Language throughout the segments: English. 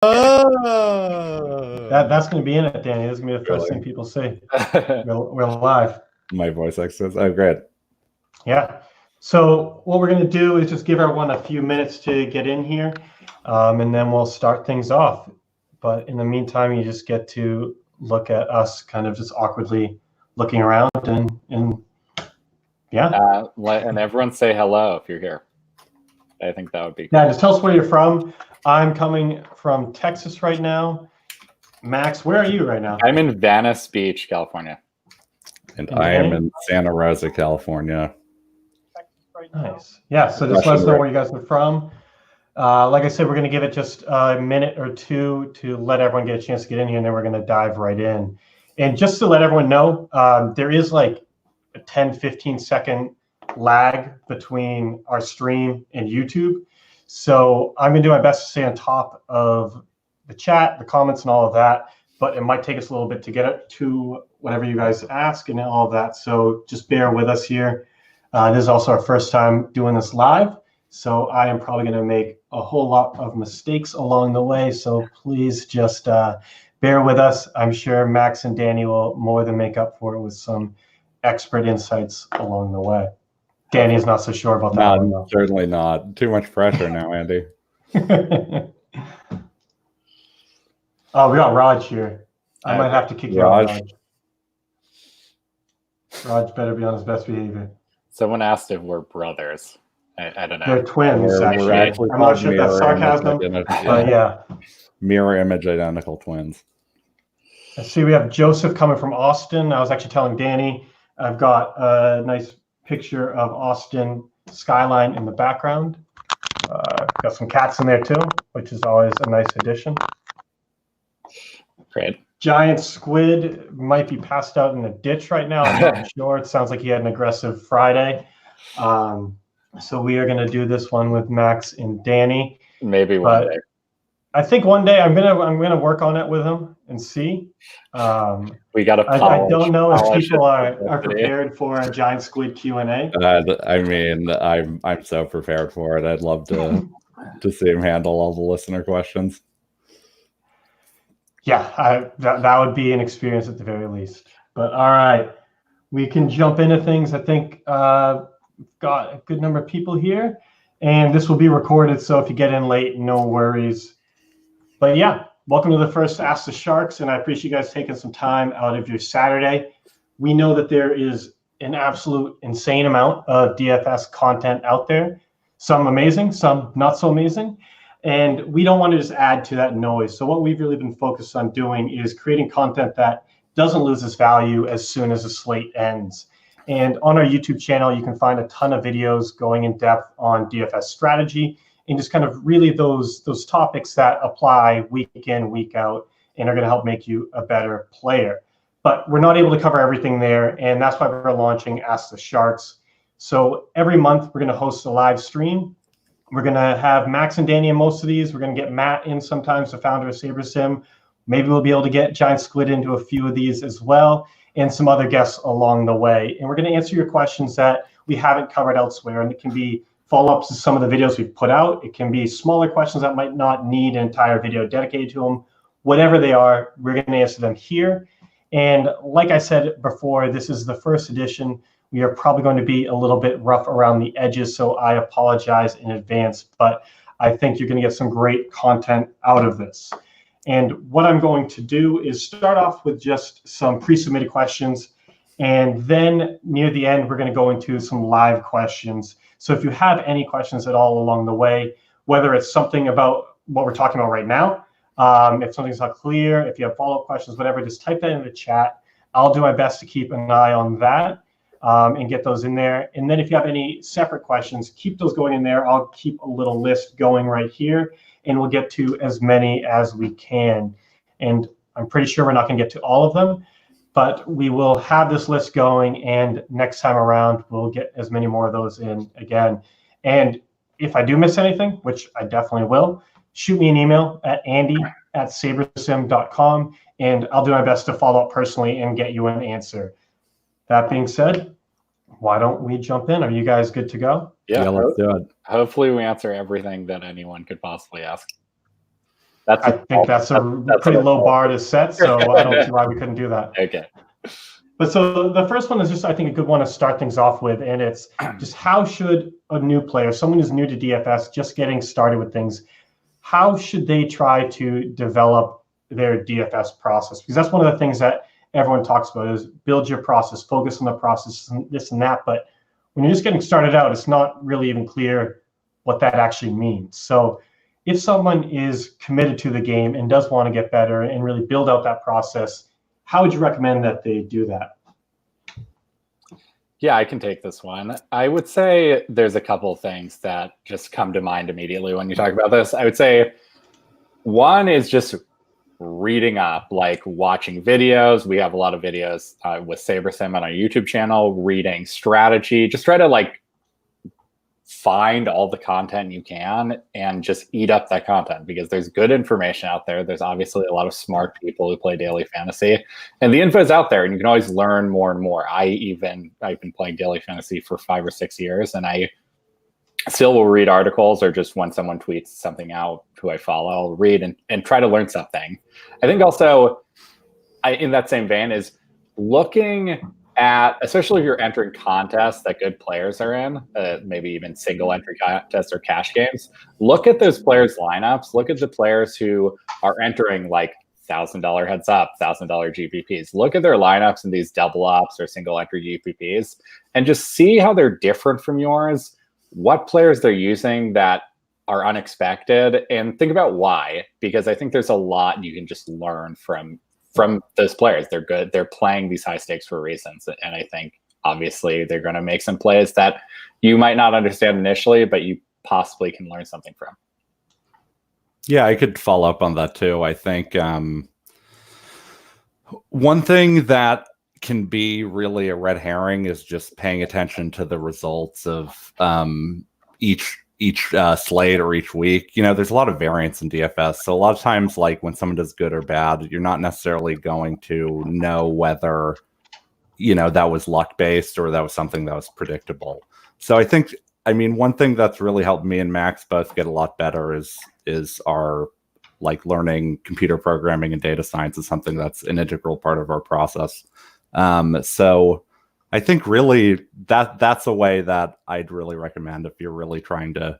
Oh, That's going to be in it, Danny. That's going to be the first thing people say. We're live. My voice access. Oh, great. Yeah. So what we're going to do is just give everyone a few minutes to get in here, and then we'll start things off. But in the meantime, you just get to look at us kind of just awkwardly looking around and yeah. And everyone say hello if you're here. I think that would be cool. Yeah, just tell us where you're from. I'm coming from Texas right now. Max, where are you right now? I'm in Venice Beach, California. And I am in Santa Rosa, California. Nice. Yeah, so just let us know where you guys are from. Like I said, we're going to give it just a minute or two to let everyone get a chance to get in here, and then we're going to dive right in. And just to let everyone know, there is like a 10, 15-second lag between our stream and YouTube. So I'm going to do my best to stay on top of the chat, the comments, and all of that. But it might take us a little bit to get it to whatever you guys ask and all of that. So just bear with us here. This is also our first time doing this live. So I am probably going to make a whole lot of mistakes along the way. So please just bear with us. I'm sure Max and Danny will more than make up for it with some expert insights along the way. Danny's not so sure about that. No, certainly not. Too much pressure now, Andy. Oh, we got Raj here. I might have to kick you out, Raj. Raj better be on his best behavior. Someone asked if we're brothers. I don't know. They're twins, actually. I'm not sure if that's sarcasm, but yeah. Mirror image identical twins. I see we have Joseph coming from Austin. I was actually telling Danny, I've got a nice picture of Austin skyline in the background. Got some cats in there too, which is always a nice addition. Great. Giant squid might be passed out in a ditch right now. I'm not sure. It sounds like he had an aggressive Friday. So we are going to do this one with Max and Danny. Maybe one day. I think one day I'm gonna work on it with him and see. We got to. I don't know if people are prepared for a giant squid Q&A. I mean, I'm so prepared for it. I'd love to see him handle all the listener questions. Yeah, that would be an experience at the very least. But all right, we can jump into things. I think we've got a good number of people here, and this will be recorded. So if you get in late, no worries. But yeah, welcome to the first Ask the Sharks, and I appreciate you guys taking some time out of your Saturday. We know that there is an absolute insane amount of DFS content out there. Some amazing, some not so amazing. And we don't want to just add to that noise. So what we've really been focused on doing is creating content that doesn't lose its value as soon as the slate ends. And on our YouTube channel, you can find a ton of videos going in depth on DFS strategy and just kind of really those topics that apply week in, week out, and are going to help make you a better player. But we're not able to cover everything there, and that's why we're launching Ask the Sharks. So every month, we're going to host a live stream. We're going to have Max and Danny in most of these. We're going to get Matt in sometimes, the founder of SaberSim. Maybe we'll be able to get Giant Squid into a few of these as well, and some other guests along the way. And we're going to answer your questions that we haven't covered elsewhere, and it can be follow-ups to some of the videos we've put out. It can be smaller questions that might not need an entire video dedicated to them. Whatever they are, we're going to answer them here. And like I said before, this is the first edition. We are probably going to be a little bit rough around the edges, so I apologize in advance, but I think you're going to get some great content out of this. And what I'm going to do is start off with just some pre-submitted questions, and then near the end, we're going to go into some live questions. So if you have any questions at all along the way, whether it's something about what we're talking about right now, if something's not clear, if you have follow-up questions, whatever, just type that in the chat. I'll do my best to keep an eye on that and get those in there. And then if you have any separate questions, keep those going in there. I'll keep a little list going right here, and we'll get to as many as we can. And I'm pretty sure we're not going to get to all of them, but we will have this list going, and next time around, we'll get as many more of those in again. And if I do miss anything, which I definitely will, shoot me an email at andy@sabersim.com, and I'll do my best to follow up personally and get you an answer. That being said, why don't we jump in? Are you guys good to go? Yeah, let's do it. Hopefully we answer everything that anyone could possibly ask. I think that's a pretty low bar to set, so I don't see why we couldn't do that. Okay. But so the first one is just, I think, a good one to start things off with, and it's just how should a new player, someone who's new to DFS, just getting started with things, how should they try to develop their DFS process? Because that's one of the things that everyone talks about is build your process, focus on the process, and this and that. But when you're just getting started out, it's not really even clear what that actually means. So if someone is committed to the game and does want to get better and really build out that process, how would you recommend that they do that? Yeah, I can take this one. I would say there's a couple of things that just come to mind immediately when you talk about this. I would say one is just reading up, like watching videos. We have a lot of videos with SaberSim on our YouTube channel, reading strategy. Just try to like find all the content you can and just eat up that content, because there's good information out there. There's obviously a lot of smart people who play daily fantasy, and the info is out there and you can always learn more and more. I've been playing daily fantasy for 5 or 6 years, and I still will read articles, or just when someone tweets something out who I follow, I'll read and try to learn something. I think also in that same vein is looking at, especially if you're entering contests that good players are in, maybe even single entry contests or cash games, look at those players' lineups. Look at the players who are entering like $1,000 heads up, $1,000 GPPs. Look at their lineups in these double ups or single entry GPPs and just see how they're different from yours, what players they're using that are unexpected, and think about why, because I think there's a lot you can just learn from those players. They're good. They're playing these high stakes for reasons. And I think obviously they're going to make some plays that you might not understand initially, but you possibly can learn something from. Yeah, I could follow up on that too. I think one thing that can be really a red herring is just paying attention to the results of each slate or each week. You know, there's a lot of variance in DFS. So a lot of times, like when someone does good or bad, you're not necessarily going to know whether, you know, that was luck based or that was something that was predictable. So I think, I mean, one thing that's really helped me and Max both get a lot better is our like learning computer programming and data science is something that's an integral part of our process. So I think really that's a way that I'd really recommend if you're really trying to,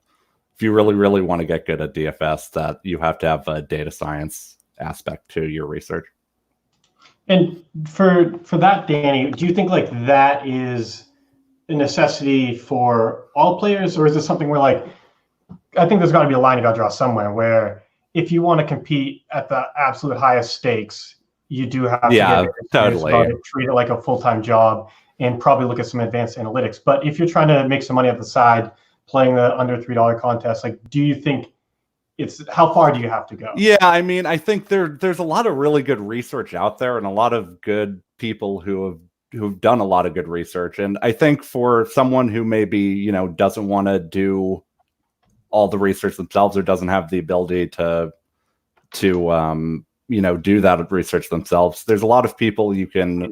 if you really want to get good at DFS, that you have to have a data science aspect to your research. And for that, Danny, do you think like that is a necessity for all players, or is it something where like, I think there's got to be a line you got to draw somewhere where if you want to compete at the absolute highest stakes, you do have to get totally treat it like a full-time job and probably look at some advanced analytics. But if you're trying to make some money at the side, playing the under $3 contest, like, do you think how far do you have to go? Yeah, I mean, I think there's a lot of really good research out there and a lot of good people who've done a lot of good research. And I think for someone who maybe, you know, doesn't want to do all the research themselves or doesn't have the ability to you know, do that research themselves, there's a lot of people you can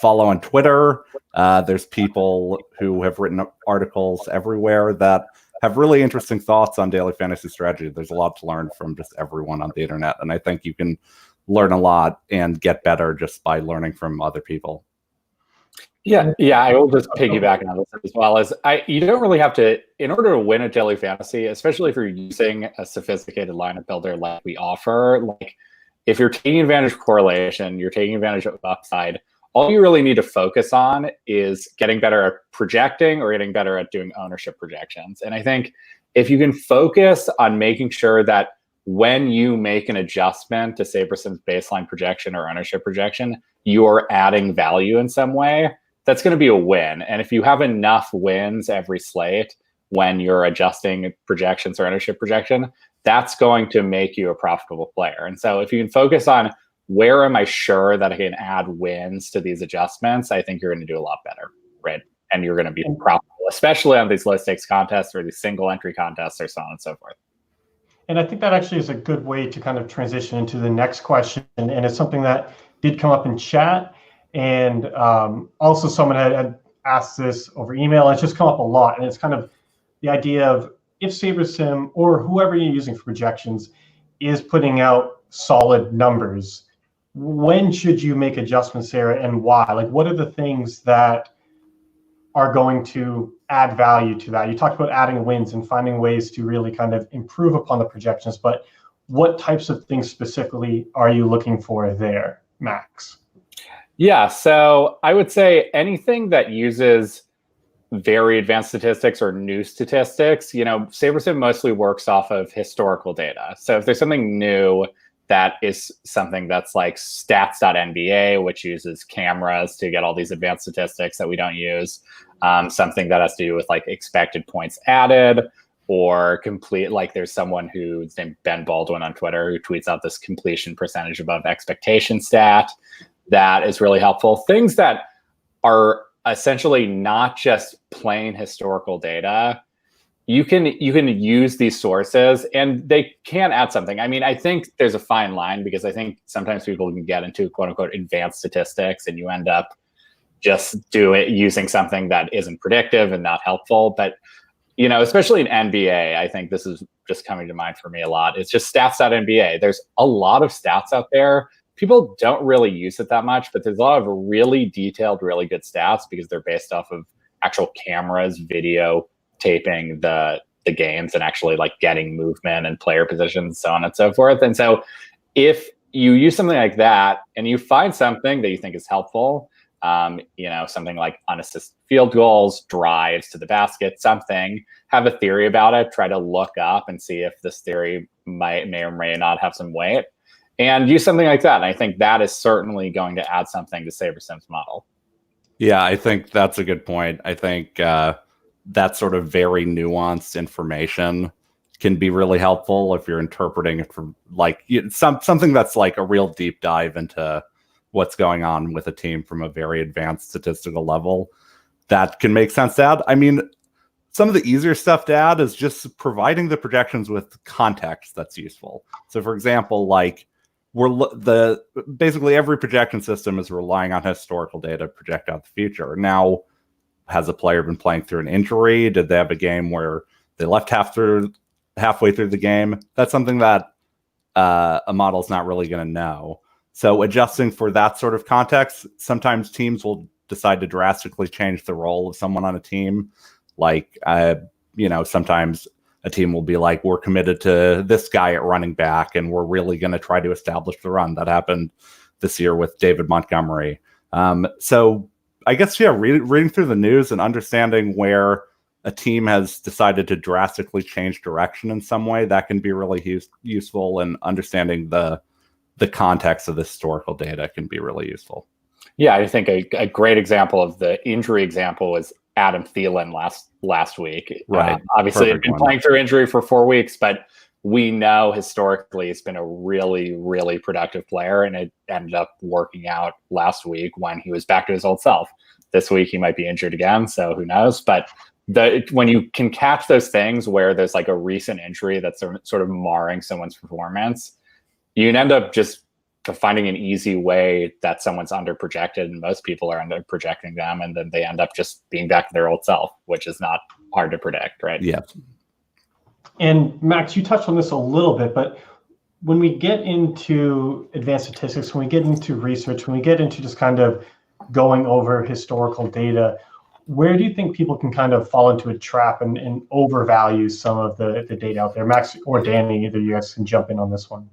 follow on Twitter. There's people who have written articles everywhere that have really interesting thoughts on daily fantasy strategy. There's a lot to learn from just everyone on the internet. And I think you can learn a lot and get better just by learning from other people. Yeah, I will just piggyback on this as well. As you don't really have to, in order to win a daily fantasy, especially if you're using a sophisticated lineup builder like we offer, like if you're taking advantage of correlation, you're taking advantage of upside, all you really need to focus on is getting better at projecting or getting better at doing ownership projections. And I think if you can focus on making sure that when you make an adjustment to SaberSim's baseline projection or ownership projection, you're adding value in some way, that's going to be a win. And if you have enough wins every slate when you're adjusting projections or ownership projection, that's going to make you a profitable player. And so if you can focus on where am I sure that I can add wins to these adjustments, I think you're going to do a lot better, right? And you're going to be profitable, especially on these low stakes contests or these single entry contests or so on and so forth. And I think that actually is a good way to kind of transition into the next question. And it's something that did come up in chat. And also someone had asked this over email. It's just come up a lot. And it's kind of the idea of if SaberSim or whoever you're using for projections is putting out solid numbers, when should you make adjustments there and why? Like, what are the things that are going to add value to that? You talked about adding wins and finding ways to really kind of improve upon the projections, but what types of things specifically are you looking for there, Max? Yeah, so I would say anything that uses very advanced statistics or new statistics, SaberSim mostly works off of historical data. So if there's something new that is something that's like stats.nba, which uses cameras to get all these advanced statistics that we don't use, something that has to do with like expected points added, or complete, like there's someone who's named Ben Baldwin on Twitter who tweets out this completion percentage above expectation stat. That is really helpful. Things that are essentially not just plain historical data, you can use these sources and they can add something. I mean, I think there's a fine line, because I think sometimes people can get into quote unquote advanced statistics and you end up just using something that isn't predictive and not helpful. But especially in NBA, I think this is just coming to mind for me a lot. It's just stats.nba. There's a lot of stats out there. People don't really use it that much, but there's a lot of really detailed, really good stats because they're based off of actual cameras, video taping the games, and actually like getting movement and player positions, so on and so forth. And so if you use something like that and you find something that you think is helpful, something like unassisted field goals, drives to the basket, something, have a theory about it, try to look up and see if this theory may or may not have some weight, and use something like that. And I think that is certainly going to add something to SaberSim's model. Yeah, I think that's a good point. I think that sort of very nuanced information can be really helpful if you're interpreting it from like something that's like a real deep dive into what's going on with a team from a very advanced statistical level. That can make sense to add. I mean, some of the easier stuff to add is just providing the projections with context that's useful. So for example, like basically every projection system is relying on historical data to project out the future. Now, has a player been playing through an injury? Did they have a game where they left halfway through the game? That's something that a model's not really going to know. So adjusting for that sort of context, sometimes teams will decide to drastically change the role of someone on a team. Like, sometimes a team will be like, we're committed to this guy at running back, and we're really going to try to establish the run. That happened this year with David Montgomery. So I guess, yeah, reading through the news and understanding where a team has decided to drastically change direction in some way, that can be really useful, and understanding the context of the historical data can be really useful. Yeah, I think a great example of the injury example was Adam Thielen last week. Right. Obviously, he's been playing through injury for 4 weeks, but we know historically he's been a really, really productive player, and it ended up working out last week when he was back to his old self. This week he might be injured again, so who knows? But when you can catch those things where there's like a recent injury that's sort of marring someone's performance, you can end up just finding an easy way that someone's under-projected, and most people are under-projecting them, and then they end up just being back to their old self, which is not hard to predict, right? Yeah. And Max, you touched on this a little bit, but when we get into advanced statistics, when we get into research, when we get into just kind of going over historical data, where do you think people can kind of fall into a trap and overvalue some of the data out there? Max or Danny, either of you guys can jump in on this one.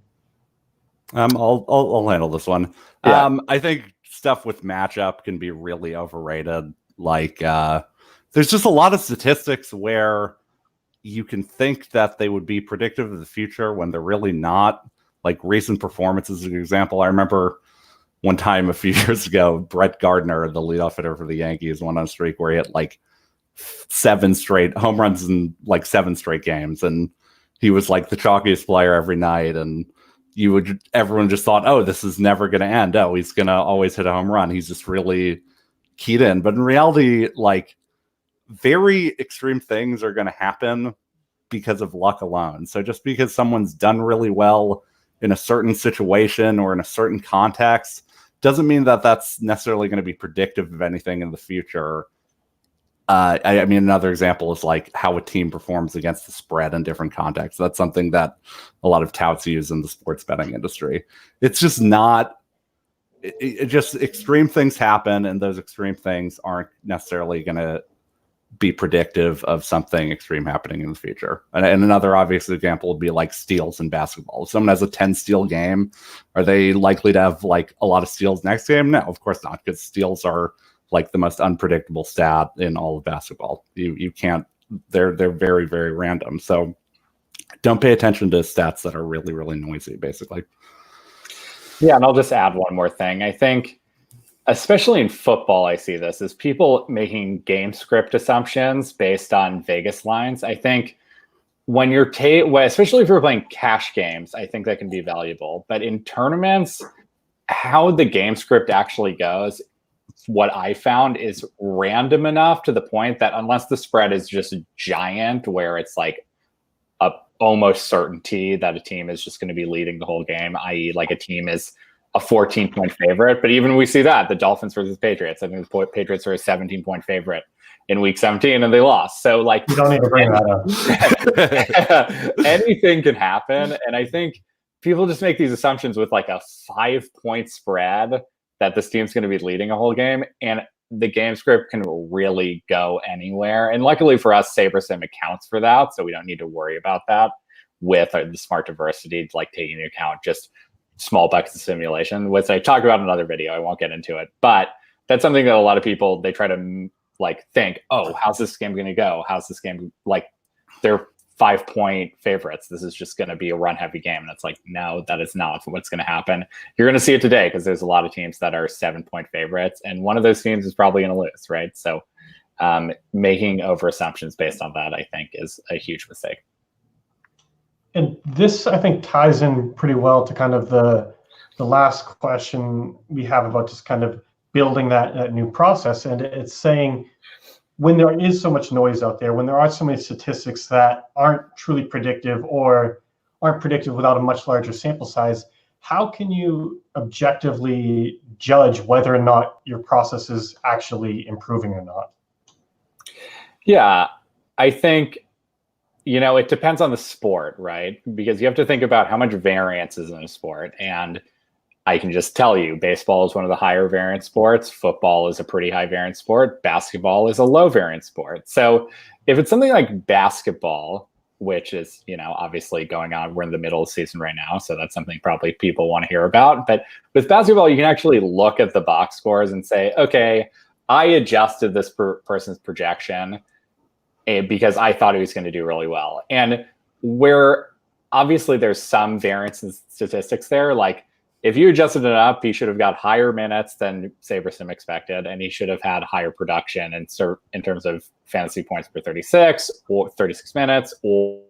I'll handle this one. Yeah. I think stuff with matchup can be really overrated. Like, there's just a lot of statistics where you can think that they would be predictive of the future when they're really not. Like recent performances is an example. I remember one time a few years ago, Brett Gardner, the leadoff hitter for the Yankees, went on a streak where he had like 7 straight home runs in like 7 straight games, and he was like the chalkiest player every night, and everyone just thought, oh, this is never going to end. Oh, he's going to always hit a home run. He's just really keyed in. But in reality, like, very extreme things are going to happen because of luck alone. So just because someone's done really well in a certain situation or in a certain context doesn't mean that that's necessarily going to be predictive of anything in the future. I mean, another example is like how a team performs against the spread in different contexts. That's something that a lot of touts use in the sports betting industry. It's just not. It just extreme things happen, and those extreme things aren't necessarily going to be predictive of something extreme happening in the future. And another obvious example would be like steals in basketball. If someone has a 10 steal game, are they likely to have like a lot of steals next game? No, of course not, because steals are like the most unpredictable stat in all of basketball. You can't, they're very, very random. So don't pay attention to stats that are really, really noisy, basically. Yeah, and I'll just add one more thing. I think, especially in football, I see this, is people making game script assumptions based on Vegas lines. I think when you're especially if you're playing cash games, I think that can be valuable. But in tournaments, how the game script actually goes, what I found is random enough to the point that unless the spread is just giant, where it's like a almost certainty that a team is just going to be leading the whole game, i.e. like a team is a 14-point favorite. But even we see that, the Dolphins versus Patriots, I think the Patriots are a 17-point favorite in week 17 and they lost. So like, you don't need to bring that up. Anything can happen. And I think people just make these assumptions with like a 5-point spread that this team's going to be leading a whole game. And the game script can really go anywhere. And luckily for us, SaberSim accounts for that. So we don't need to worry about that with the smart diversity, like taking into account just small buckets of simulation, which I talk about in another video. I won't get into it, but that's something that a lot of people, they try to like think, oh, how's this game going to go? How's this game, like they're 5-point favorites. This is just going to be a run heavy game. And it's like, no, that is not what's going to happen. You're going to see it today because there's a lot of teams that are 7-point favorites. And one of those teams is probably going to lose, right? So making over assumptions based on that, I think, is a huge mistake. And this, I think, ties in pretty well to kind of the last question we have about just kind of building that new process. And it's saying, when there is so much noise out there, when there are so many statistics that aren't truly predictive or aren't predictive without a much larger sample size, how can you objectively judge whether or not your process is actually improving or not? Yeah, I think, it depends on the sport, right? Because you have to think about how much variance is in a sport. And I can just tell you, baseball is one of the higher variance sports. Football is a pretty high variance sport. Basketball is a low variance sport. So if it's something like basketball, which is, obviously going on, we're in the middle of the season right now. So that's something probably people want to hear about. But with basketball, you can actually look at the box scores and say, okay, I adjusted this person's projection because I thought he was going to do really well. And where obviously there's some variance in statistics there, like, if you adjusted it up, he should have got higher minutes than SaberSim expected, and he should have had higher production in terms of fantasy points per 36 or 36 minutes, or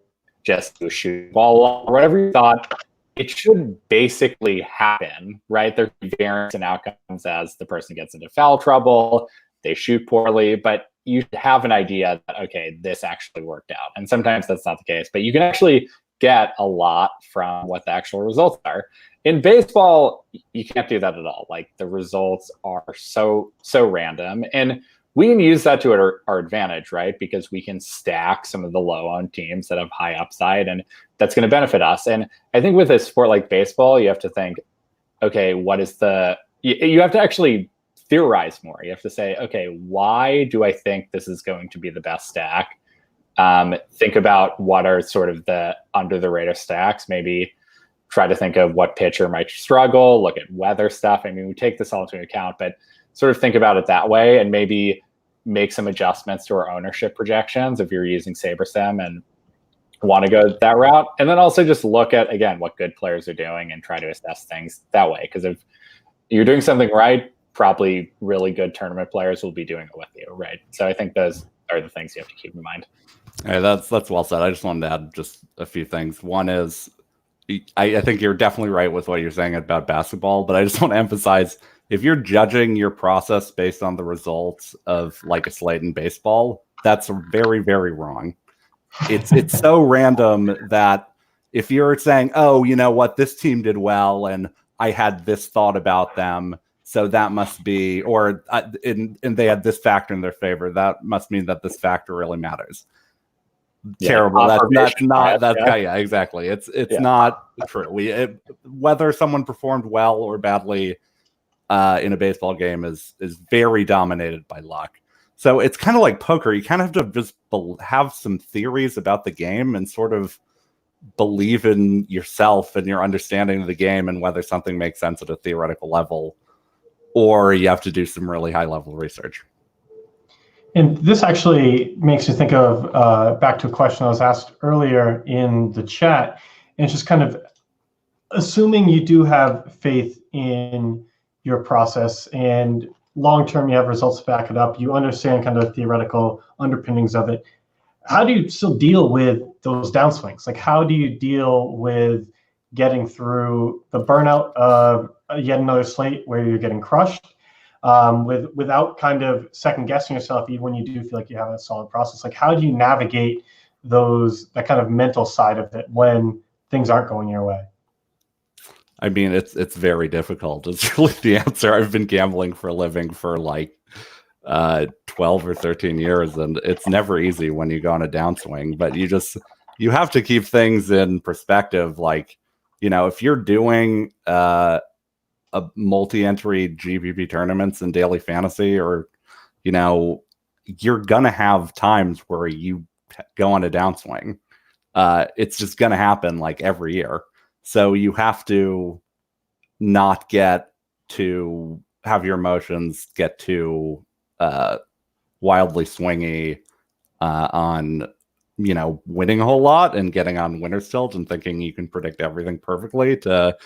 just to shoot ball or whatever you thought. It should basically happen, right? There's variance in outcomes as the person gets into foul trouble, they shoot poorly, but you should have an idea that, okay, this actually worked out. And sometimes that's not the case, but you can actually get a lot from what the actual results are. In baseball, you can't do that at all. Like, the results are so random, and we can use that to our advantage, right? Because we can stack some of the low-owned teams that have high upside, and that's going to benefit us. And I think with a sport like baseball, you have to think, okay, you have to actually theorize more. You have to say, okay, why do I think this is going to be the best stack? Think about what are sort of the under the radar stacks. Maybe try to think of what pitcher might struggle, look at weather stuff. I mean, we take this all into account, but sort of think about it that way and maybe make some adjustments to our ownership projections if you're using SaberSim and want to go that route. And then also just look at, again, what good players are doing and try to assess things that way. Because if you're doing something right, probably really good tournament players will be doing it with you, right? So I think those are the things you have to keep in mind. Hey, that's well said. I just wanted to add just a few things. One is, I think you're definitely right with what you're saying about basketball, but I just want to emphasize, if you're judging your process based on the results of like a slate in baseball, that's very, very wrong. It's so random that if you're saying, oh, you know what, this team did well and I had this thought about them, So that must be, and they had this factor in their favor. That must mean that this factor really matters. Yeah, terrible. That's not bias, yeah, exactly. It's not true. Whether someone performed well or badly in a baseball game is very dominated by luck. So it's kind of like poker. You kind of have to just have some theories about the game and sort of believe in yourself and your understanding of the game and whether something makes sense at a theoretical level, or you have to do some really high level research. And this actually makes me think of back to a question I was asked earlier in the chat. And it's just kind of assuming you do have faith in your process and long-term you have results to back it up, you understand kind of the theoretical underpinnings of it. How do you still deal with those downswings? Like, how do you deal with getting through the burnout of yet another slate where you're getting crushed? Without kind of second guessing yourself, even when you do feel like you have a solid process. Like, how do you navigate that kind of mental side of it when things aren't going your way? I mean, it's very difficult. It's really the answer. I've been gambling for a living for like 12 or 13 years, and it's never easy when you go on a downswing. But you have to keep things in perspective. Like, if you're doing a multi-entry GPP tournaments in daily fantasy, or you're gonna have times where you go on a downswing. It's just gonna happen like every year. So you have to not get to have your emotions get too wildly swingy on winning a whole lot and getting on winner's tilt and thinking you can predict everything perfectly, to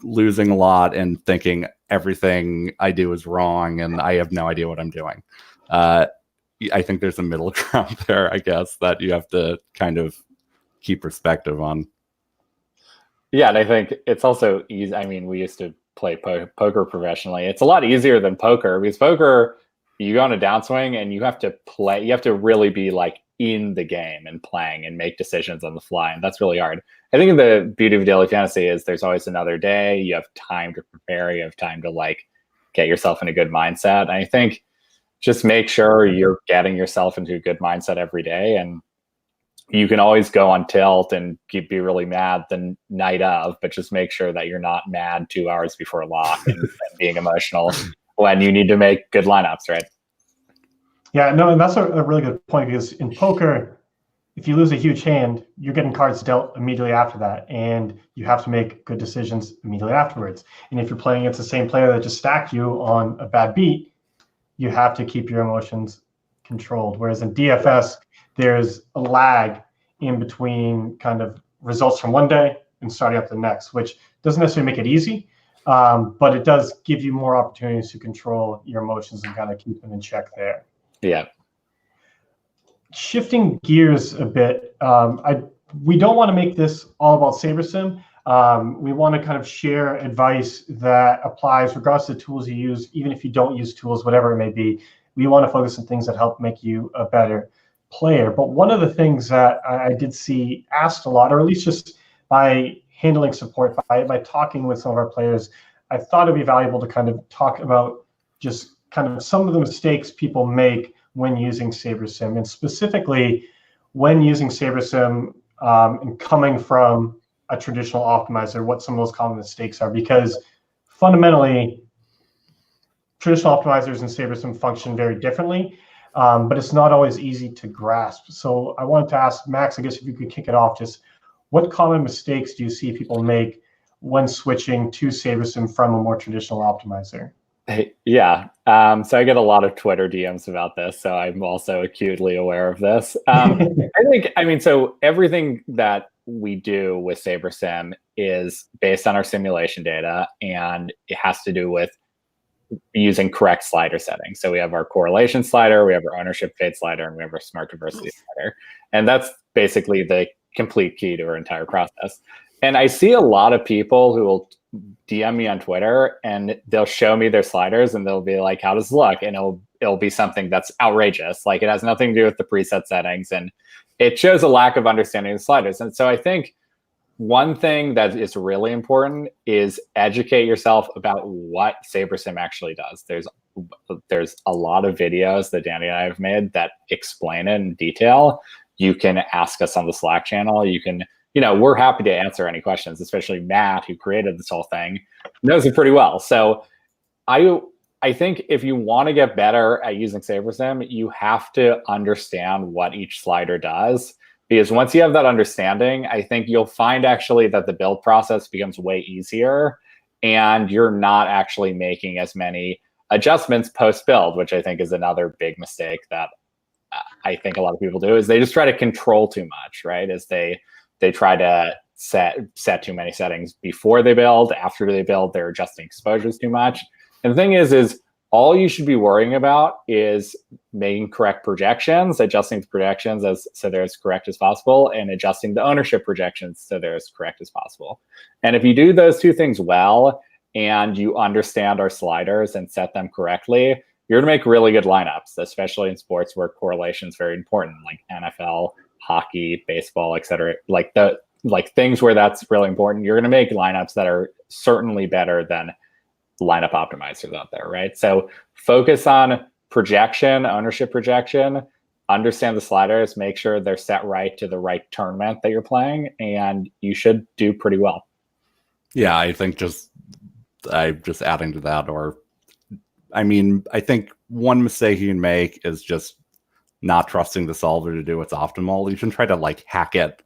losing a lot and thinking everything I do is wrong and I have no idea what I'm doing. I think there's a middle ground there, I guess, that you have to kind of keep perspective on. Yeah, and I think it's also easy. I mean, we used to play poker professionally. It's a lot easier than poker, because poker, you go on a downswing and you have to play. You have to really be like in the game and playing and make decisions on the fly, and that's really hard. I think the beauty of daily fantasy is there's always another day. You have time to prepare. You have time to like get yourself in a good mindset. And I think just make sure you're getting yourself into a good mindset every day, and you can always go on tilt and be really mad the night of, but just make sure that you're not mad 2 hours before lock and being emotional when you need to make good lineups, right? Yeah, no, and that's a really good point, because in poker, if you lose a huge hand, you're getting cards dealt immediately after that, and you have to make good decisions immediately afterwards. And if you're playing against the same player that just stacked you on a bad beat, you have to keep your emotions controlled. Whereas in DFS, there's a lag in between kind of results from one day and starting up the next, which doesn't necessarily make it easy, but it does give you more opportunities to control your emotions and kind of keep them in check there. Yeah. Shifting gears a bit, we don't want to make this all about SaberSim. We want to kind of share advice that applies regardless of the tools you use, even if you don't use tools, whatever it may be. We want to focus on things that help make you a better player. But one of the things that I did see asked a lot, or at least just by handling support, by talking with some of our players, I thought it'd be valuable to kind of talk about just kind of some of the mistakes people make when using SaberSim, and specifically when using SaberSim and coming from a traditional optimizer, what some of those common mistakes are. Because fundamentally, traditional optimizers and SaberSim function very differently, but it's not always easy to grasp. So I wanted to ask Max, I guess if you could kick it off, just what common mistakes do you see people make when switching to SaberSim from a more traditional optimizer? Yeah. So I get a lot of Twitter DMs about this, so I'm also acutely aware of this. So everything that we do with SaberSim is based on our simulation data, and it has to do with using correct slider settings. So we have our correlation slider, we have our ownership fade slider, and we have our smart diversity slider. And that's basically the complete key to our entire process. And I see a lot of people who will DM me on Twitter and they'll show me their sliders and they'll be like, how does it look? And it'll be something that's outrageous. Like, it has nothing to do with the preset settings, and it shows a lack of understanding of the sliders. And so I think one thing that is really important is educate yourself about what SaberSim actually does. There's a lot of videos that Danny and I have made that explain it in detail. You can ask us on the Slack channel. You can, we're happy to answer any questions, especially Matt, who created this whole thing, knows it pretty well. So I think if you want to get better at using SaberSim, you have to understand what each slider does. Because once you have that understanding, I think you'll find actually that the build process becomes way easier, and you're not actually making as many adjustments post-build, which I think is another big mistake that I think a lot of people do, is they just try to control too much, right? As they try to set too many settings before they build. After they build, they're adjusting exposures too much. And the thing is all you should be worrying about is making correct projections, adjusting the projections so they're as correct as possible, and adjusting the ownership projections so they're as correct as possible. And if you do those two things well, and you understand our sliders and set them correctly, you're going to make really good lineups, especially in sports where correlation is very important, like NFL, hockey, baseball, etc. Like things where that's really important. You're going to make lineups that are certainly better than lineup optimizers out there, right? So focus on projection, ownership projection, understand the sliders, make sure they're set right to the right tournament that you're playing, and you should do pretty well. Yeah, I think I'm just adding to that, I think one mistake you can make is just not trusting the solver to do what's optimal. You shouldn't try to hack it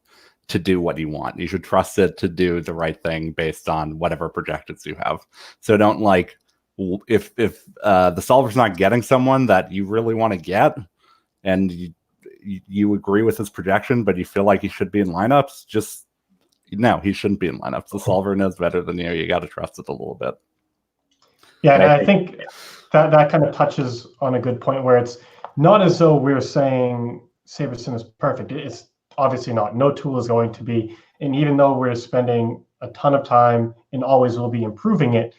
to do what you want. You should trust it to do the right thing based on whatever projections you have. So don't if the solver's not getting someone that you really want to get, and you agree with his projection, but you feel like he should be in lineups, no, he shouldn't be in lineups. The solver knows better than you. You got to trust it a little bit. Yeah, and I think that kind of touches on a good point where it's not as though we're saying SaberSim is perfect. It's obviously not. No tool is going to be. And even though we're spending a ton of time and always will be improving it,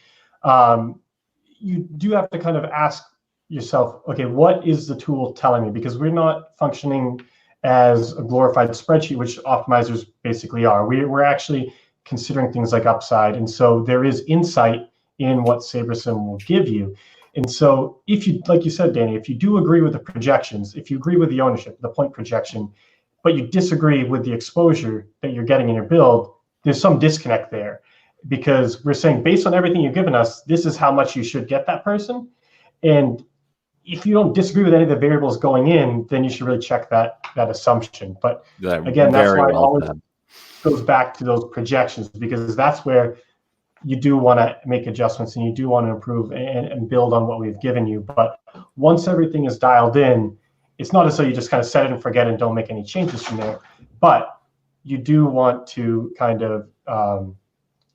you do have to kind of ask yourself, okay, what is the tool telling me? Because we're not functioning as a glorified spreadsheet, which optimizers basically are. We're actually considering things like upside. And so there is insight in what SaberSim will give you. And so if you, like you said, Danny, if you do agree with the projections, if you agree with the ownership, the point projection, but you disagree with the exposure that you're getting in your build, there's some disconnect there, because we're saying based on everything you've given us, this is how much you should get that person. And if you don't disagree with any of the variables going in, then you should really check that assumption. But again, that's why it always goes back to those projections, because that's where you do want to make adjustments and you do want to improve and build on what we've given you. But once everything is dialed in, it's not as though you just kind of set it and forget and don't make any changes from there. But you do want to kind of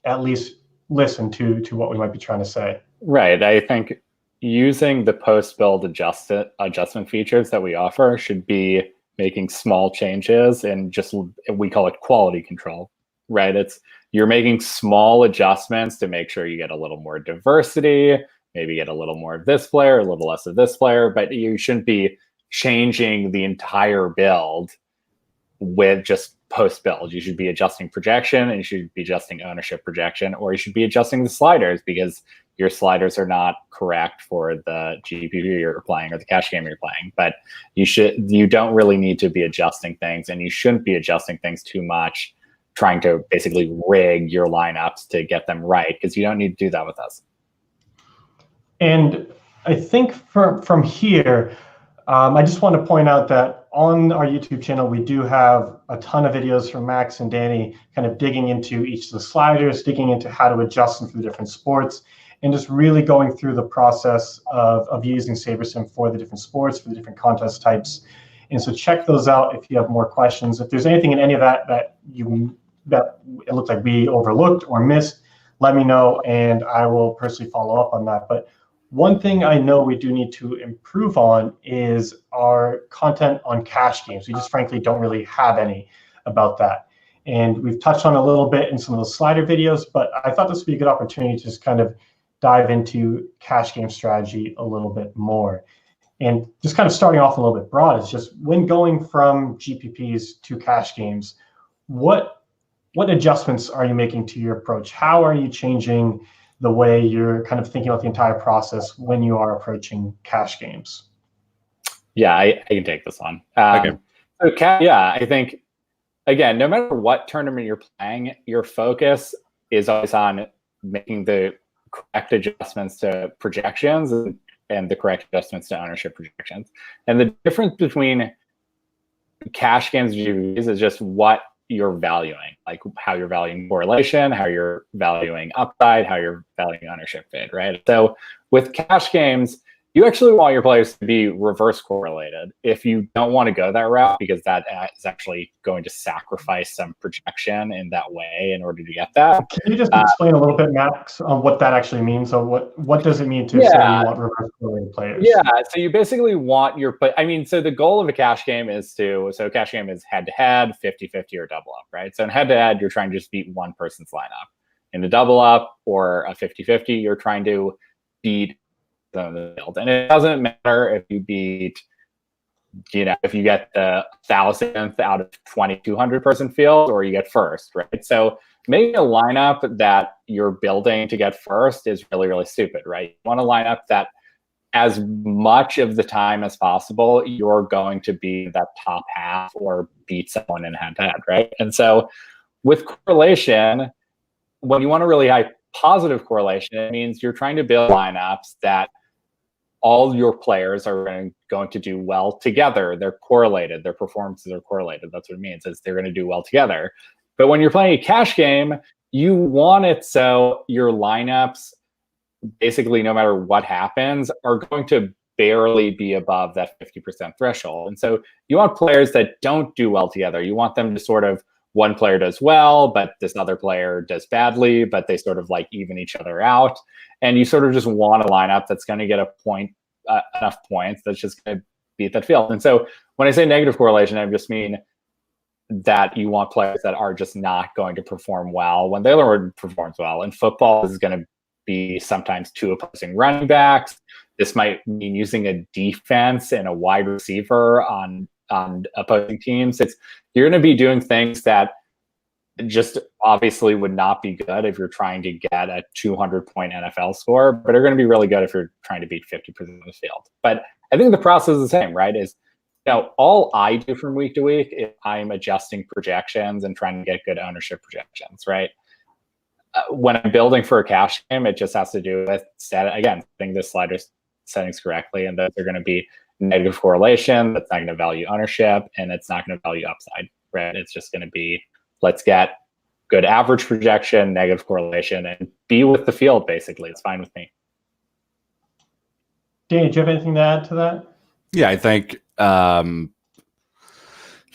at least listen to what we might be trying to say. Right. I think using the post-build adjustment features that we offer should be making small changes, and we call it quality control, right? You're making small adjustments to make sure you get a little more diversity, maybe get a little more of this player, a little less of this player, but you shouldn't be changing the entire build with just post-build. You should be adjusting projection, and you should be adjusting ownership projection, or you should be adjusting the sliders because your sliders are not correct for the GPP you're playing or the cash game you're playing. But you don't really need to be adjusting things, and you shouldn't be adjusting things too much, trying to basically rig your lineups to get them right, because you don't need to do that with us. And I think from here, I just want to point out that on our YouTube channel, we do have a ton of videos from Max and Danny kind of digging into each of the sliders, digging into how to adjust them for the different sports, and just really going through the process of using SaberSim for the different sports, for the different contest types. And so check those out if you have more questions. If there's anything in any of that that it looks like we overlooked or missed, let me know, and I will personally follow up on that. But one thing I know we do need to improve on is our content on cash games. We just frankly don't really have any about that. And we've touched on a little bit in some of the slider videos, but I thought this would be a good opportunity to just kind of dive into cash game strategy a little bit more. And just kind of starting off a little bit broad, is just when going from GPPs to cash games, what what adjustments are you making to your approach? How are you changing the way you're kind of thinking about the entire process when you are approaching cash games? Yeah, I can take this one. Okay. I think, again, no matter what tournament you're playing, your focus is always on making the correct adjustments to projections and the correct adjustments to ownership projections. And the difference between cash games and GPPs is just what you're valuing, like how you're valuing correlation, how you're valuing upside, how you're valuing ownership fade, right? So with cash games, you actually want your players to be reverse correlated. If you don't want to go that route, because that is actually going to sacrifice some projection in that way in order to get that. Can you just explain a little bit, Max, on what that actually means? So what does it mean to say you want reverse correlated players? Yeah, so you basically want your play. I mean, so the goal of a cash game is so a cash game is head-to-head, 50-50, or double up, right? So in head-to-head, you're trying to just beat one person's lineup. In a double up or a 50-50, you're trying to beat the field. And it doesn't matter if you beat, if you get the 1,000th out of 2,200 person field or you get first, right? So making a lineup that you're building to get first is really, really stupid, right? You want a lineup that as much of the time as possible, you're going to be that top half or beat someone in head-to-head, right? And so with correlation, when you want a really high positive correlation, it means you're trying to build lineups that all your players are going to do well together. They're correlated. Their performances are correlated. That's what it means, is they're going to do well together. But when you're playing a cash game, you want it so your lineups, basically no matter what happens, are going to barely be above that 50% threshold. And so you want players that don't do well together. You want them to sort of, one player does well, but this other player does badly, but they sort of like even each other out. And you sort of just want a lineup that's going to get enough points that's just going to beat that field. And so when I say negative correlation, I just mean that you want players that are just not going to perform well when the other one performs well. In football, this is going to be sometimes two opposing running backs. This might mean using a defense and a wide receiver on opposing teams. You're going to be doing things that just obviously would not be good if you're trying to get a 200-point NFL score, but are going to be really good if you're trying to beat 50% of the field. But I think the process is the same, right? All I do from week to week is I'm adjusting projections and trying to get good ownership projections, right? When I'm building for a cash game, it just has to do with setting the slider settings correctly, and that they're going to be negative correlation. That's not going to value ownership, and it's not going to value upside, right? It's just going to be, let's get good average projection, negative correlation, and be with the field, basically. It's fine with me. Danny, do you have anything to add to that? Yeah, I think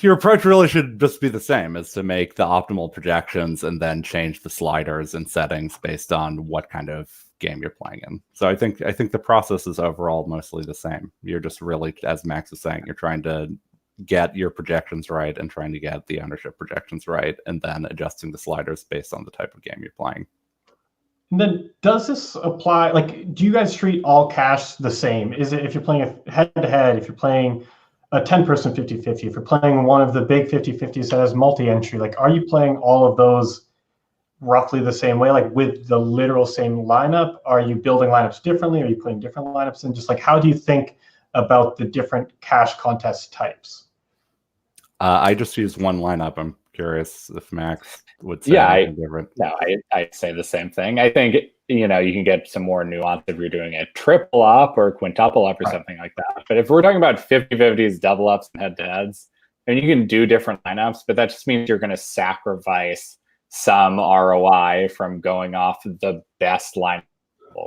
your approach really should just be the same, is to make the optimal projections and then change the sliders and settings based on what kind of game you're playing in. So I think the process is overall mostly the same. You're just really, as Max is saying, you're trying to get your projections right and trying to get the ownership projections right, and then adjusting the sliders based on the type of game you're playing. And then does this apply, like, do you guys treat all cash the same? Is it, if you're playing a head-to-head, if you're playing a 10-person 50-50, if you're playing one of the big 50-50s that has multi-entry, like, are you playing all of those roughly the same way, like with the literal same lineup? Are you building lineups differently? Are you putting different lineups in? Just like, how do you think about the different cash contest types? I just use one lineup. I'm curious if Max would say anything different. No, I'd say the same thing. I think, you can get some more nuance if you're doing a triple up or a quintuple up or something like that. But if we're talking about 50-50s, double ups, and head-to-heads, and you can do different lineups, but that just means you're going to sacrifice some ROI from going off the best lineup,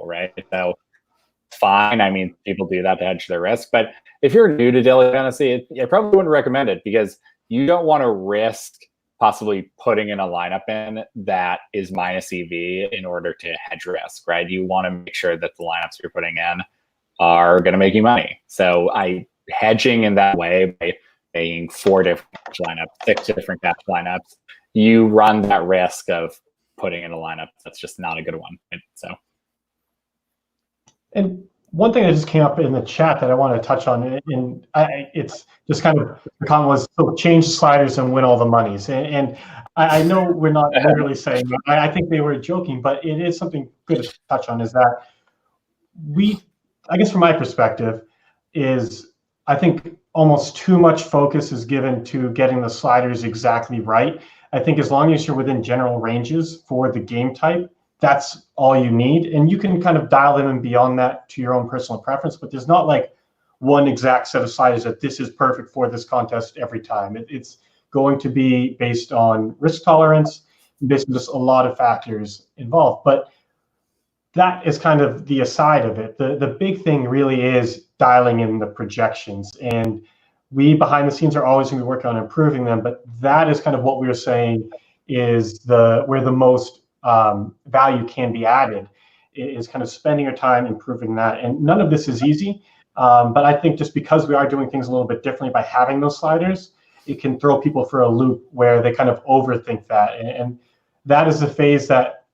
right? So fine. I mean, people do that to hedge their risk. But if you're new to daily fantasy, I probably wouldn't recommend it, because you don't want to risk possibly putting in a lineup in that is minus EV in order to hedge risk, right? You want to make sure that the lineups you're putting in are going to make you money. So hedging in that way, by making 4 different cash lineups, 6 different cash lineups, you run that risk of putting in a lineup that's just not a good one. Right? So. And one thing that just came up in the chat that I want to touch on, and it's just kind of, the comment was, so change sliders and win all the monies. And I know we're not literally saying that. I think they were joking, but it is something good to touch on, is that I guess from my perspective, is I think almost too much focus is given to getting the sliders exactly right. I think as long as you're within general ranges for the game type, that's all you need. And you can kind of dial them in beyond that to your own personal preference, but there's not like one exact set of sliders that this is perfect for this contest every time. It's going to be based on risk tolerance, based on just a lot of factors involved. But that is kind of the aside of it. The big thing really is dialing in the projections. And we behind the scenes are always going to be working on improving them, but that is kind of what we were saying is where the most value can be added, is kind of spending your time improving that. And none of this is easy, but I think just because we are doing things a little bit differently by having those sliders, it can throw people for a loop where they kind of overthink that. And that is a phase that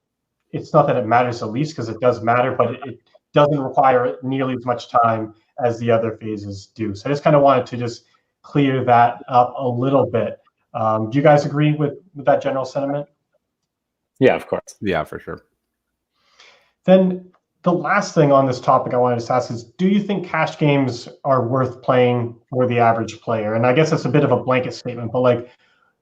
it's not that it matters the least, because it does matter, but it doesn't require nearly as much time as the other phases do. So I just kind of wanted to just clear that up a little bit. Do you guys agree with that general sentiment? Yeah, of course. Yeah, for sure. Then the last thing on this topic I wanted to ask is, do you think cash games are worth playing for the average player? And I guess that's a bit of a blanket statement, but like,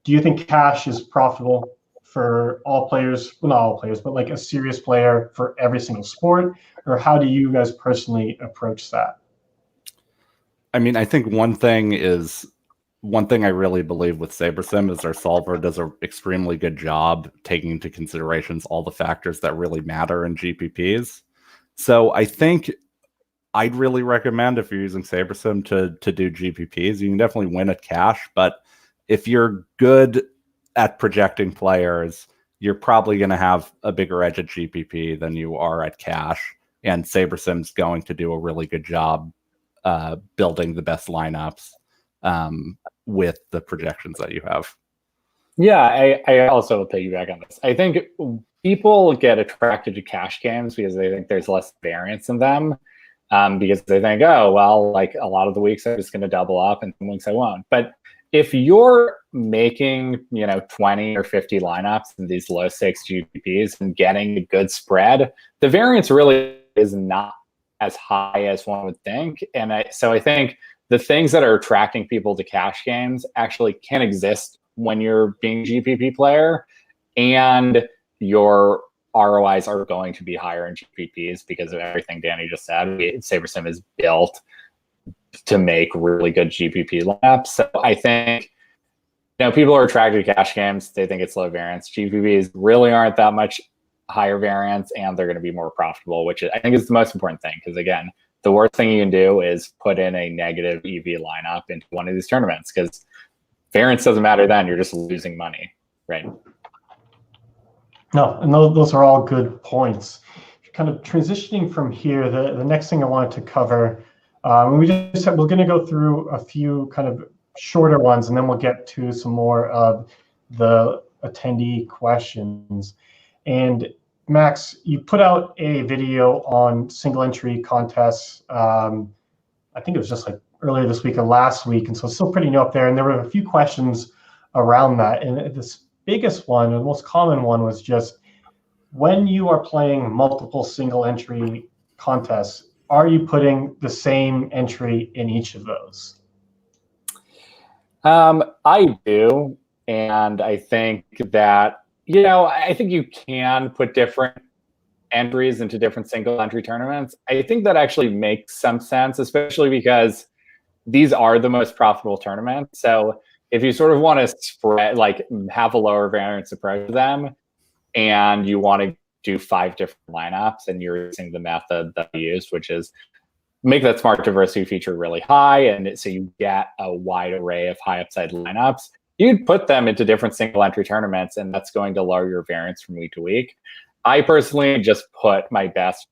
do you think cash is profitable for all players? Well, not all players, but like a serious player for every single sport? Or how do you guys personally approach that? I mean, I think one thing I really believe with SaberSim is our solver does an extremely good job taking into considerations all the factors that really matter in GPPs. So I think I'd really recommend, if you're using SaberSim, to do GPPs. You can definitely win at cash, but if you're good at projecting players, you're probably going to have a bigger edge at GPP than you are at cash. And SaberSim's going to do a really good job building the best lineups with the projections that you have. Yeah, I also will piggyback on this. I think people get attracted to cash games because they think there's less variance in them, because they think, oh, well, like a lot of the weeks I'm just going to double up and some weeks I won't. But if you're making, 20 or 50 lineups in these low stakes GPPs and getting a good spread, the variance really is not as high as one would think. And so I think the things that are attracting people to cash games actually can exist when you're being a GPP player, and your ROIs are going to be higher in GPPs because of everything Danny just said. SaberSim is built to make really good GPP lineups. So I think, people are attracted to cash games. They think it's low variance. GPPs really aren't that much higher variance, and they're going to be more profitable, which I think is the most important thing. Because again, the worst thing you can do is put in a negative EV lineup into one of these tournaments, because variance doesn't matter then. You're just losing money, right? No, and those are all good points. Kind of transitioning from here, the next thing I wanted to cover, we're going to go through a few kind of shorter ones, and then we'll get to some more of the attendee questions. And Max, you put out a video on single entry contests. I think it was just like earlier this week or last week, and so it's still pretty new up there. And there were a few questions around that. And this biggest one, or the most common one, was just, when you are playing multiple single entry contests, are you putting the same entry in each of those? I do, and I think that, I think you can put different entries into different single entry tournaments. I think that actually makes some sense, especially because these are the most profitable tournaments. So if you sort of want to spread, like have a lower variance approach to them, and you want to do 5 different lineups, and you're using the method that we used, which is make that smart diversity feature really high, and so you get a wide array of high upside lineups, you'd put them into different single entry tournaments, and that's going to lower your variance from week to week. I personally just put my best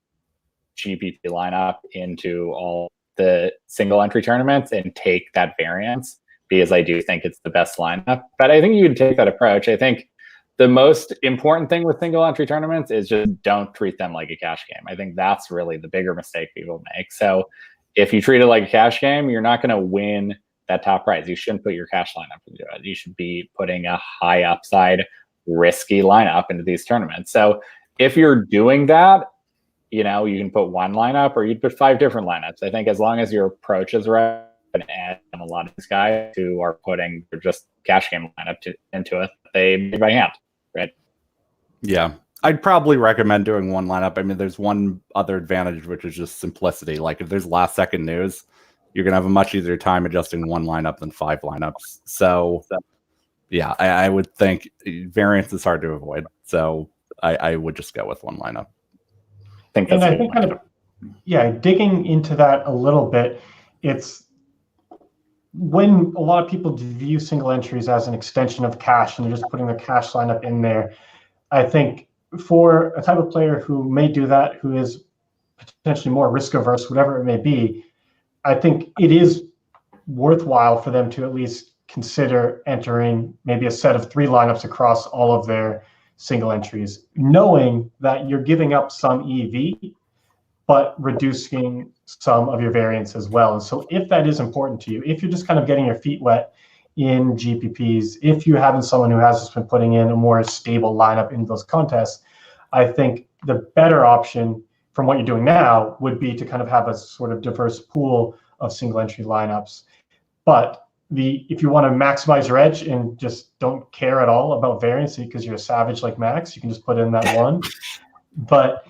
GPP lineup into all the single entry tournaments and take that variance, because I do think it's the best lineup. But I think you can take that approach. I think the most important thing with single entry tournaments is just don't treat them like a cash game. I think that's really the bigger mistake people make. So if you treat it like a cash game, you're not going to win that top price. You shouldn't put your cash lineup into it. You should be putting a high upside, risky lineup into these tournaments. So if you're doing that, you know, you can put one lineup or you'd put 5 different lineups. I think as long as your approach is right, and a lot of these guys who are putting just cash game lineup into it, they made by hand, right? Yeah. I'd probably recommend doing one lineup. I mean, there's one other advantage, which is just simplicity. Like if there's last second news, you're going to have a much easier time adjusting one lineup than 5 lineups. So yeah, I would think variance is hard to avoid. So I would just go with one lineup. I think digging into that a little bit, it's when a lot of people view single entries as an extension of cash and they're just putting their cash lineup in there. I think for a type of player who may do that, who is potentially more risk averse, whatever it may be, I think it is worthwhile for them to at least consider entering maybe a set of 3 lineups across all of their single entries, knowing that you're giving up some EV, but reducing some of your variance as well. And so if that is important to you, if you're just kind of getting your feet wet in GPPs, if you haven't someone who has just been putting in a more stable lineup in those contests, I think the better option from what you're doing now would be to kind of have a sort of diverse pool of single entry lineups. But if you want to maximize your edge and just don't care at all about variance because you're a savage like Max, you can just put in that one. But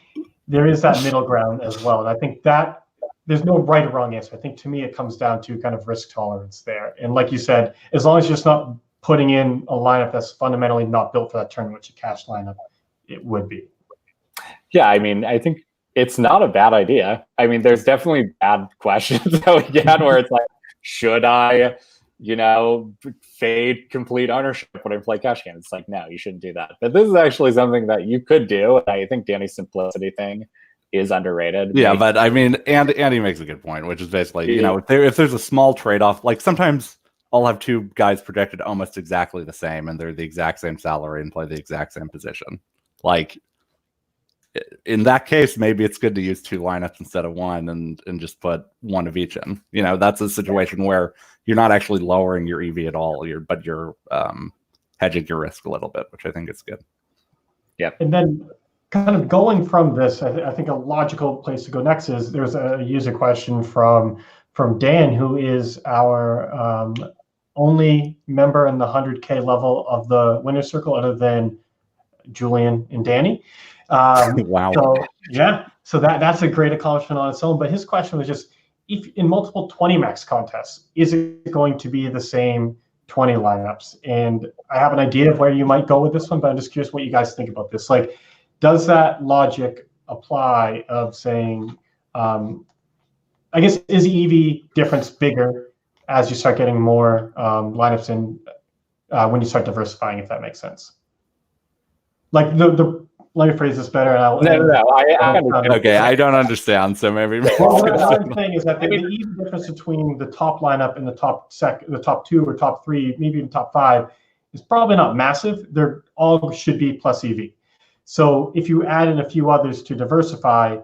there is that middle ground as well. And I think that there's no right or wrong answer. I think to me, it comes down to kind of risk tolerance there. And like you said, as long as you're just not putting in a lineup that's fundamentally not built for that tournament, which a cash lineup, it would be. Yeah, I mean, I think it's not a bad idea. I mean, there's definitely bad questions that we get where it's like, should I, you know, fade complete ownership when I play cash games? It's like, no, you shouldn't do that. But this is actually something that you could do. And I think Danny's simplicity thing is underrated. Yeah, but I mean, Andy makes a good point, which is basically, you know, if there's a small trade-off, like sometimes I'll have 2 guys projected almost exactly the same, and they're the exact same salary and play the exact same position. Like, in that case, maybe it's good to use 2 lineups instead of 1 and just put 1 of each in. You know, that's a situation where you're not actually lowering your EV at all, but you're hedging your risk a little bit, which I think is good. Yeah. And then kind of going from this, I think a logical place to go next is there's a user question from Dan, who is our only member in the 100K level of the winner's circle other than Julian and Danny. Wow. So that's a great accomplishment on its own. But his question was just, if in multiple 20 max contests, is it going to be the same 20 lineups? And I have an idea of where you might go with this one, but I'm just curious what you guys think about this. Like, does that logic apply of saying, I guess, is the EV difference bigger as you start getting more lineups in when you start diversifying, if that makes sense? Like let me phrase this better. Okay, I don't understand. So maybe. Well, what I'm saying is that the EV difference between the top lineup and the top 2 or top 3, maybe even top 5, is probably not massive. They're all should be plus EV. So if you add in a few others to diversify,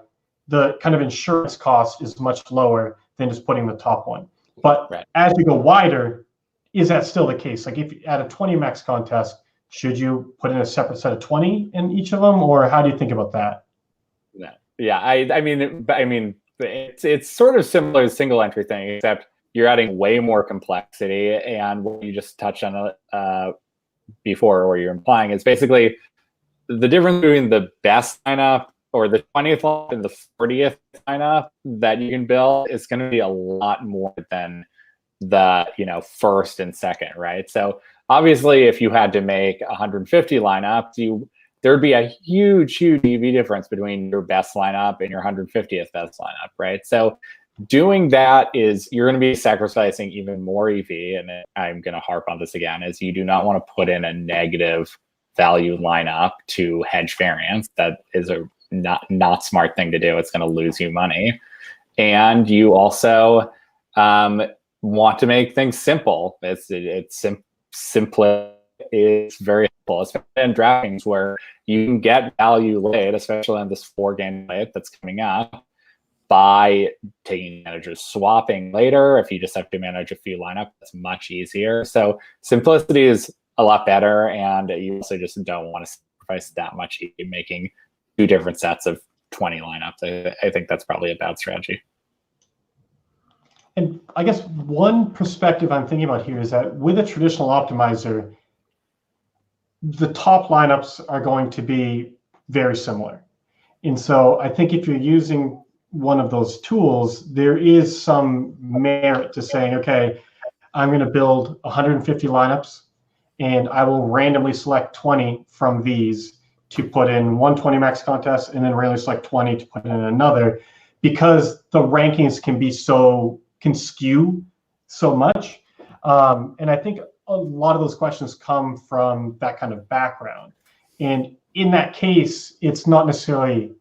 the kind of insurance cost is much lower than just putting the top one. But as you go wider, is that still the case? Like if you add a 20 max contest, should you put in a separate set of 20 in each of them, or how do you think about that? Yeah, I mean, it's sort of similar to the single entry thing, except you're adding way more complexity. And what you just touched on before, where you're implying, is basically the difference between the best lineup or the 20th lineup and the 40th lineup that you can build is going to be a lot more than the, you know, first and second, right? So obviously, if you had to make 150 lineups, there'd be a huge EV difference between your best lineup and your 150th best lineup, right? So doing that is you're going to be sacrificing even more EV, and I'm going to harp on this again, is you do not want to put in a negative value lineup to hedge variance. That is a not smart thing to do. It's going to lose you money. And you also want to make things simple. It's simple. It's very simple, especially in DraftKings, where you can get value late, especially on this 4-game late that's coming up. by taking advantage of swapping later. If you just have to manage a few lineups, it's much easier. So simplicity is a lot better, and you also just don't want to sacrifice that much making 2 different sets of 20 lineups. I think that's probably a bad strategy. And I guess one perspective I'm thinking about here is that with a traditional optimizer, the top lineups are going to be very similar. And so I think if you're using one of those tools, there is some merit to saying, okay, I'm going to build 150 lineups, and I will randomly select 20 from these to put in 120 max contest, and then randomly select 20 to put in another, because the rankings can skew so much. And I think a lot of those questions come from that kind of background. And in that case, it's not necessarily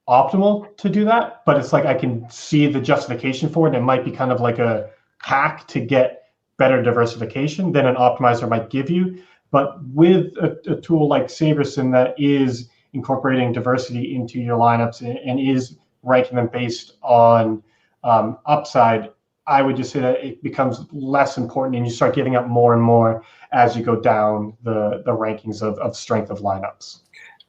optimal to do that, but it's like I can see the justification for it. And it might be kind of like a hack to get better diversification than an optimizer might give you. But with a tool like SaberSim that is incorporating diversity into your lineups and is ranking them based on upside, I would just say that it becomes less important, and you start giving up more and more as you go down the rankings of strength of lineups.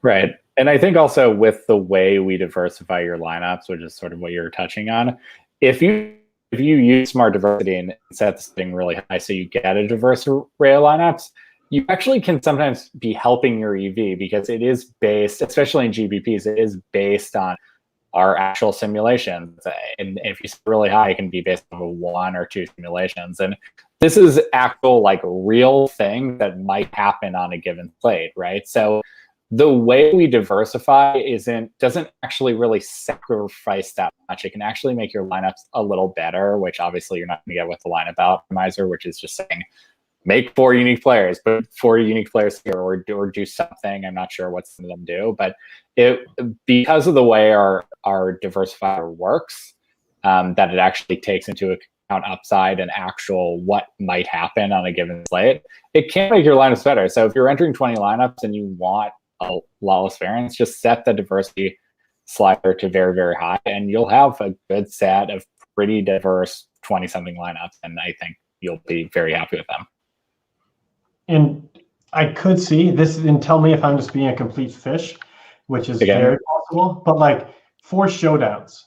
Right. And I think also with the way we diversify your lineups, which is sort of what you're touching on, if you use smart diversity and set the setting really high so you get a diverse array of lineups, you actually can sometimes be helping your EV, because it is based, especially in GPPs, it is based on our actual simulations. And if you set really high, it can be based on 1 or 2 simulations. And this is actual like real thing that might happen on a given slate, right? So the way we diversify doesn't actually really sacrifice that much. It can actually make your lineups a little better, which obviously you're not going to get with the lineup optimizer, which is just saying make 4 unique players, but 4 unique players here, or do something. I'm not sure what some of them do, but because of the way our diversifier works, that it actually takes into account upside and actual what might happen on a given slate, it can make your lineups better. So if you're entering 20 lineups and you want a lawless variance, just set the diversity slider to very, very high, and you'll have a good set of pretty diverse 20-something lineups, and I think you'll be very happy with them. And I could see this, and tell me if I'm just being a complete fish, which is very possible, but like 4 showdowns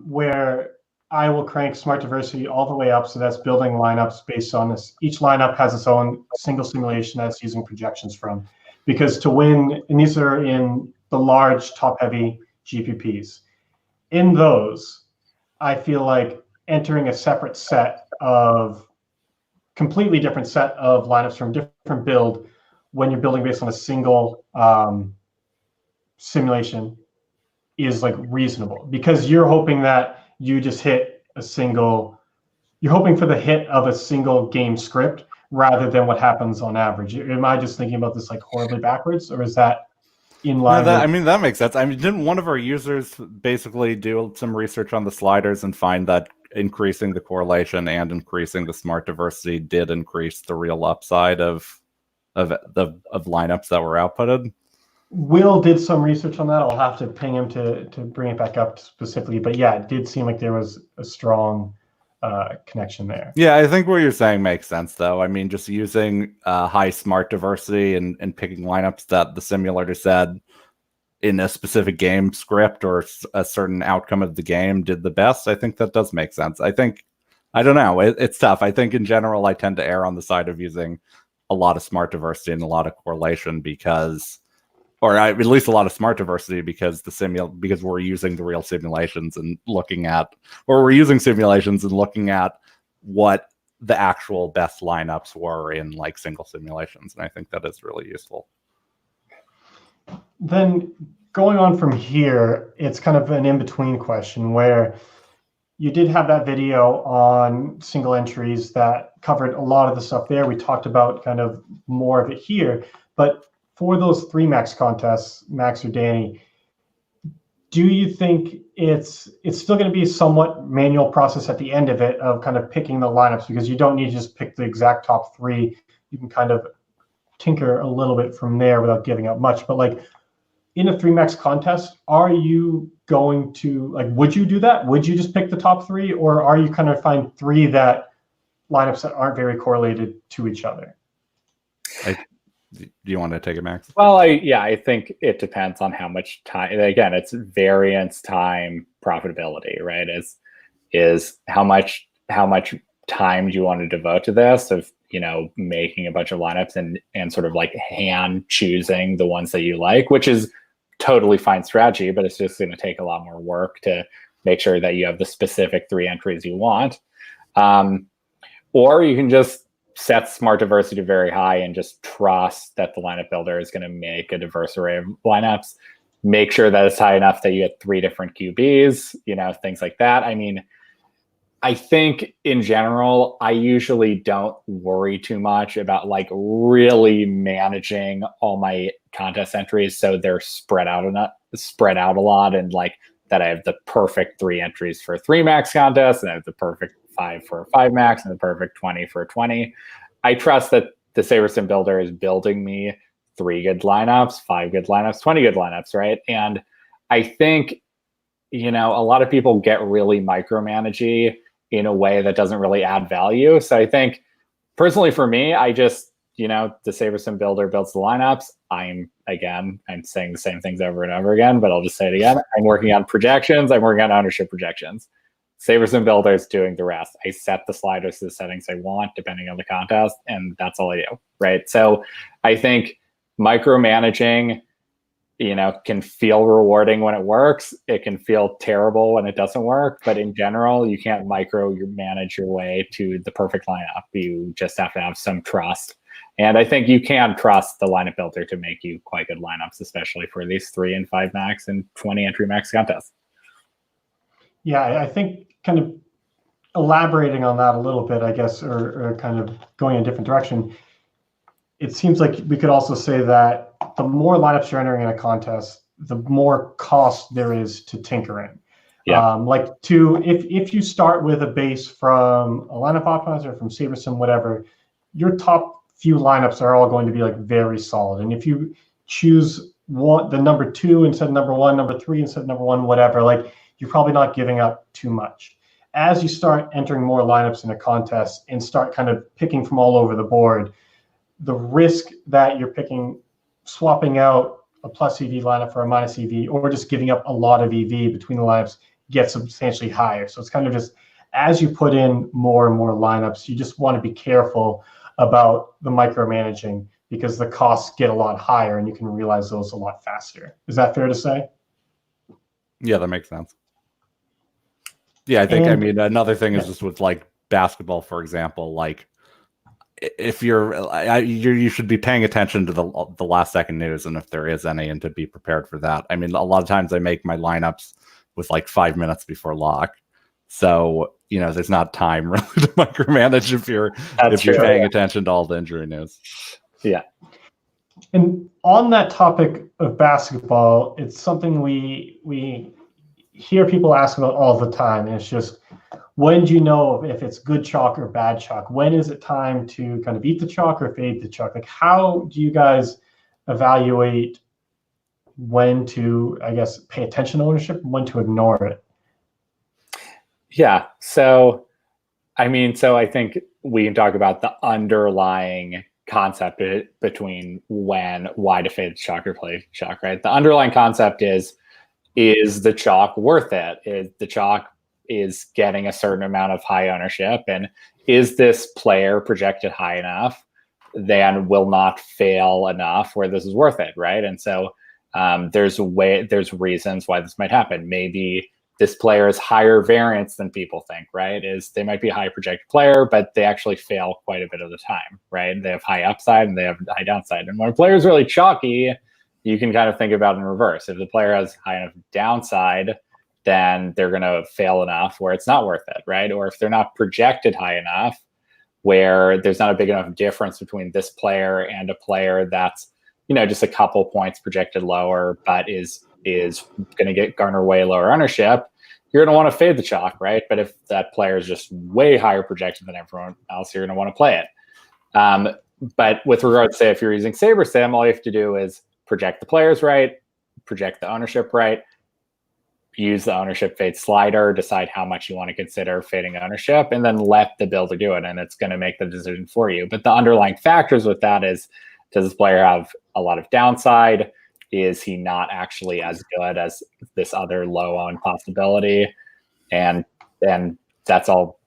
where I will crank smart diversity all the way up. So that's building lineups based on this. Each lineup has its own single simulation that's using projections from. Because to win, and these are in the large top-heavy GPPs, in those, I feel like entering a separate set of completely different set of lineups from different build when you're building based on a single simulation is like reasonable, because you're hoping that you just hit you're hoping for the hit of a single game script rather than what happens on average. Am I just thinking about this like horribly backwards, or is that in line? I mean, that makes sense. I mean, didn't one of our users basically do some research on the sliders and find that increasing the correlation and increasing the smart diversity did increase the real upside of lineups that were outputted? Will did some research on that. I'll have to ping him to bring it back up specifically. But yeah, it did seem like there was a strong connection there. Yeah, I think what you're saying makes sense, though. I mean, just using high smart diversity and picking lineups that the simulator said in a specific game script or a certain outcome of the game did the best, I think that does make sense. I don't know. It's tough. I think in general, I tend to err on the side of using a lot of smart diversity and a lot of correlation at least a lot of smart diversity because we're using the real simulations and we're using simulations and looking at what the actual best lineups were in like single simulations. And I think that is really useful. Then going on from here, it's kind of an in-between question where you did have that video on single entries that covered a lot of the stuff there. We talked about kind of more of it here, but for those 3 max contests, Max or Danny, do you think it's still going to be a somewhat manual process at the end of it of kind of picking the lineups, because you don't need to just pick the exact top 3. You can kind of tinker a little bit from there without giving up much. But like, in a 3-max contest, are you going to, like, would you do that? Would you just pick the top 3, or are you kind of find 3 that lineups that aren't very correlated to each other? Do you want to take it, Max? Well, I think it depends on how much time. Again, it's variance, time, profitability, right? Is how much time do you want to devote to this, of making a bunch of lineups and sort of like hand choosing the ones that you like, which is totally fine strategy, but it's just going to take a lot more work to make sure that you have the specific 3 entries you want. Or you can just set smart diversity very high and just trust that the lineup builder is going to make a diverse array of lineups. Make sure that it's high enough that you get 3 different QBs, things like that. I mean, I think in general, I usually don't worry too much about like really managing all my contest entries so they're spread out a lot, and like that I have the perfect 3 entries for a 3-max contest, and I have the perfect 5 for a 5-max, and the perfect 20 for a 20. I trust that the SaberSim builder is building me 3 good lineups, 5 good lineups, 20 good lineups, right? And I think, a lot of people get really micromanagey in a way that doesn't really add value. So I think personally for me, I just, the SaberSim builder builds the lineups. I'm saying the same things over and over again, but I'll just say it again. I'm working on projections. I'm working on ownership projections. SaberSim builder is doing the rest. I set the sliders to the settings I want depending on the contest, and that's all I do, right? So I think micromanaging, can feel rewarding when it works. It can feel terrible when it doesn't work. But in general, you can't manage your way to the perfect lineup. You just have to have some trust. And I think you can trust the lineup builder to make you quite good lineups, especially for these 3 and 5 max and 20 entry max contests. Yeah, I think kind of elaborating on that a little bit, I guess, or kind of going in a different direction, it seems like we could also say that the more lineups you're entering in a contest, the more cost there is to tinkering. Yeah. If you start with a base from a lineup optimizer, from SaberSim, whatever, your top few lineups are all going to be like very solid. And if you choose the number 2 instead of number 1, number 3 instead of number 1, whatever, like you're probably not giving up too much. As you start entering more lineups in a contest and start kind of picking from all over the board, the risk that you're swapping out a plus EV lineup for a minus EV, or just giving up a lot of EV between the lineups, gets substantially higher. So it's kind of just, as you put in more and more lineups, you just want to be careful about the micromanaging, because the costs get a lot higher and you can realize those a lot faster. Is that fair to say? Yeah, that makes sense. Yeah, I think, another thing is just with like basketball, for example, like if you should be paying attention to the last second news, and if there is any, and to be prepared for that. I mean, a lot of times I make my lineups with like 5 minutes before lock. So, there's not time really to micromanage if you're paying attention to all the injury news. Yeah. And on that topic of basketball, it's something we hear people ask about all the time. And it's just, when do you know if it's good chalk or bad chalk? When is it time to kind of eat the chalk or fade the chalk? Like, how do you guys evaluate when to, I guess, pay attention to ownership and when to ignore it? Yeah. So I think we can talk about the underlying concept between why to fade the chalk or play chalk, right? The underlying concept is the chalk worth it? Is the chalk is getting a certain amount of high ownership, and is this player projected high enough, then will not fail enough where this is worth it, right? And so there's reasons why this might happen. Maybe this player is higher variance than people think, right? They might be a high projected player, but they actually fail quite a bit of the time, right? They have high upside and they have high downside. And when a player is really chalky, you can kind of think about it in reverse. If the player has high enough downside, then they're going to fail enough where it's not worth it, right? Or if they're not projected high enough, where there's not a big enough difference between this player and a player that's, just a couple points projected lower, but is going to garner way lower ownership, you're going to want to fade the chalk, right? But if that player is just way higher projected than everyone else, you're going to want to play it. But with regards to, if you're using SaberSim, all you have to do is project the players right, project the ownership right, use the ownership fade slider, decide how much you want to consider fading ownership, and then let the builder do it, and it's going to make the decision for you. But the underlying factors with that is, does this player have a lot of downside? Is he not actually as good as this other low-owned possibility? And then that's all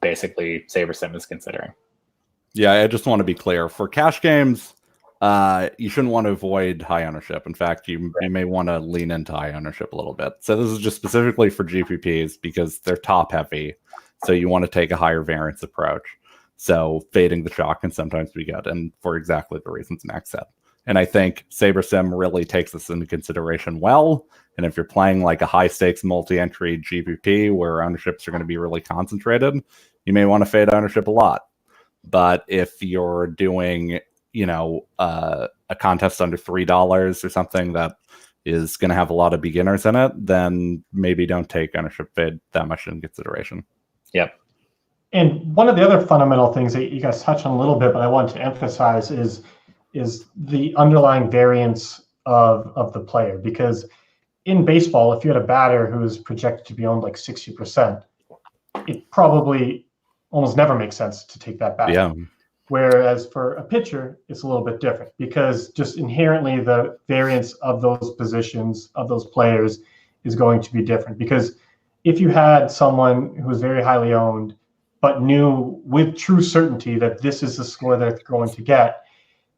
basically SaberSim is considering. Yeah, I just want to be clear. For cash games, you shouldn't want to avoid high ownership. In fact, you may want to lean into high ownership a little bit. So this is just specifically for GPPs because they're top heavy. So you want to take a higher variance approach. So fading the chalk can sometimes be good, and for exactly the reasons Max said. And I think SaberSim really takes this into consideration well. And if you're playing like a high stakes multi-entry GPP where ownerships are going to be really concentrated, you may want to fade ownership a lot. But if you're doing, a contest under $3 or something that is going to have a lot of beginners in it, then maybe don't take ownership fade that much into consideration. Yep. And one of the other fundamental things that you guys touched on a little bit, but I want to emphasize is the underlying variance of the player. Because in baseball, if you had a batter who's projected to be owned like 60%, it probably almost never makes sense to take that batter. Yeah. Whereas for a pitcher, it's a little bit different because just inherently the variance of those positions, of those players, is going to be different. Because if you had someone who was very highly owned, but knew with true certainty that this is the score they're going to get,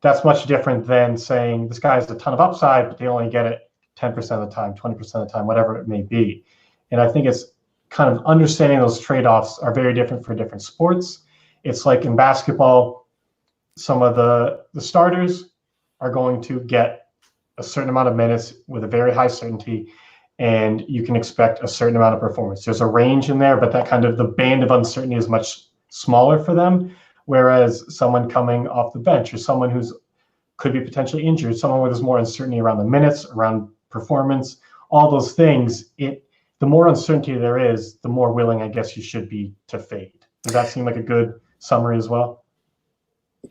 that's much different than saying this guy has a ton of upside, but they only get it 10% of the time, 20% of the time, whatever it may be. And I think it's kind of understanding those trade-offs are very different for different sports. It's like in basketball, some of the starters are going to get a certain amount of minutes with a very high certainty, and you can expect a certain amount of performance. There's a range in there, but that kind of the band of uncertainty is much smaller for them. Whereas someone coming off the bench or someone who's could be potentially injured, someone where there's more uncertainty around the minutes, around performance, all those things, the more uncertainty there is, the more willing, I guess, you should be to fade. Does that seem like a good summary as well?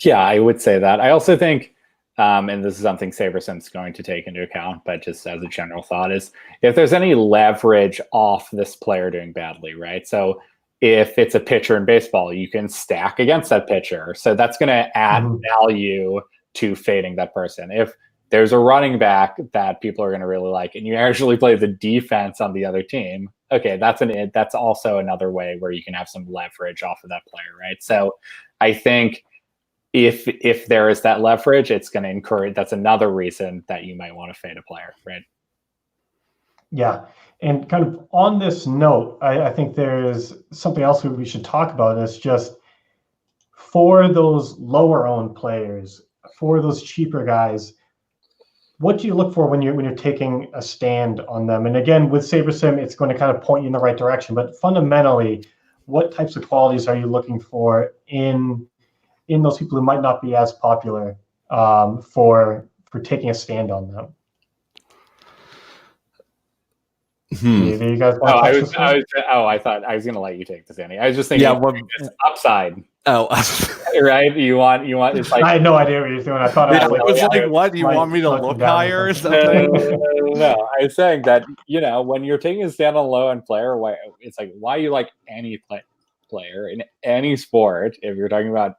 Yeah, I would say that. I also think, and this is something SaberSim's going to take into account, but just as a general thought, is if there's any leverage off this player doing badly, right? So if it's a pitcher in baseball, you can stack against that pitcher. So that's going to add value to fading that person. If there's a running back that people are going to really like, and you actually play the defense on the other team, okay, that's also another way where you can have some leverage off of that player, right? So I think if there is that leverage, it's going to encourage, that's another reason that you might want to fade a player, right? Yeah. And kind of on this note, I think there's something else we should talk about. Is just for those lower owned players, for those cheaper guys, what do you look for when you're taking a stand on them? And again, with SaberSim, it's going to kind of point you in the right direction. But fundamentally, what types of qualities are you looking for in those people who might not be as popular for taking a stand on them? You guys I thought I was going to let you take this, Danny. I was just thinking, upside. Oh, right. You want. It's like I had no idea what you were doing. I thought it was like, what? Do you want me to look higher or something? No, I was saying that when you're taking a stand on low end player, why you like any player in any sport. If you're talking about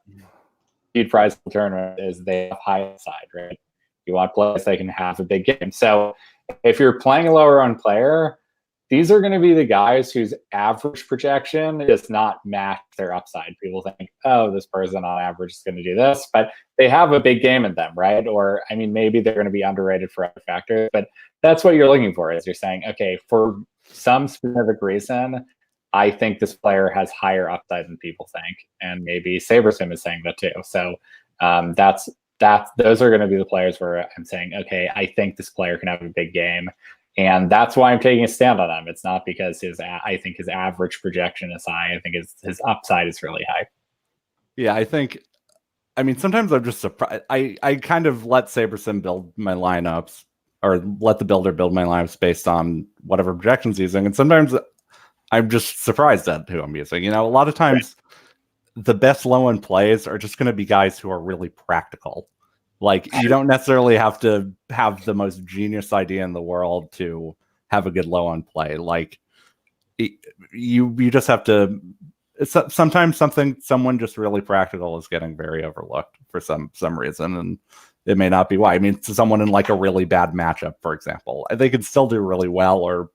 speed prize tournament, is they have high upside, right? You want players that can have a big game. So if you're playing a lower owned player, these are going to be the guys whose average projection does not match their upside. People think, oh, this person on average is going to do this, but they have a big game in them, right? Or, maybe they're going to be underrated for other factors, but that's what you're looking for, is you're saying, okay, for some specific reason, I think this player has higher upside than people think. And maybe SaberSim is saying that too. So those are going to be the players where I'm saying, okay, I think this player can have a big game. And that's why I'm taking a stand on him. It's not because I think his average projection is high. I think his upside is really high. Yeah, sometimes I'm just surprised. I kind of let SaberSim build my lineups, or let the builder build my lineups based on whatever projections he's using. And sometimes I'm just surprised at who I'm using. A lot of times the best low-end plays are just going to be guys who are really practical. Like, you don't necessarily have to have the most genius idea in the world to have a good low on play. Like, you just have to. Sometimes someone just really practical is getting very overlooked for some reason, and it may not be why. I mean, someone in like a really bad matchup, for example, they could still do really well, or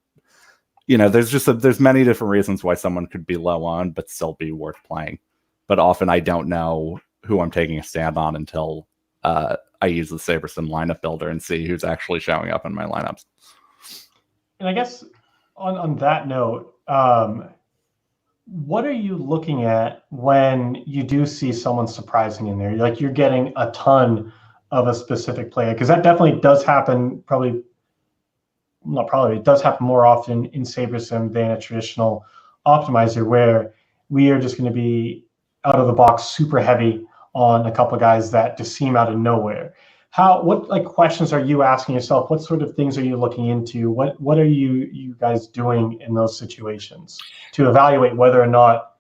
there's many different reasons why someone could be low on but still be worth playing. But often I don't know who I'm taking a stand on until I use the SaberSim lineup builder and see who's actually showing up in my lineups. And I guess on that note, what are you looking at when you do see someone surprising in there? Like, you're getting a ton of a specific player, because that definitely does happen. It does happen more often in SaberSim than a traditional optimizer, where we are just going to be out of the box super heavy on a couple of guys that just seem out of nowhere. What questions are you asking yourself? What sort of things are you looking into? What are you guys doing in those situations to evaluate whether or not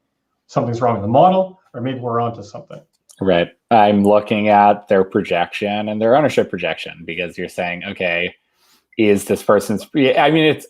something's wrong in the model, or maybe we're onto something? Right. I'm looking at their projection and their ownership projection, because you're saying, okay, is this person's? I mean,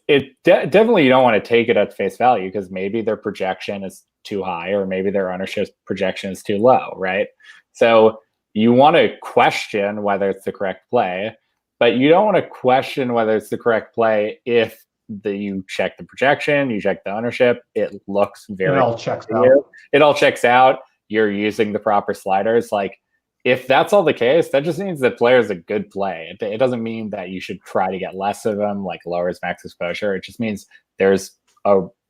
definitely you don't want to take it at face value, because maybe their projection is too high, or maybe their ownership projection is too low, right? So you want to question whether it's the correct play, but you don't want to question whether it's the correct play if you check the projection, you check the ownership, it looks very. It all checks out. It all checks out. You're using the proper sliders. Like, if that's all the case, that just means the player is a good play. It doesn't mean that you should try to get less of him, like lowers max exposure. It just means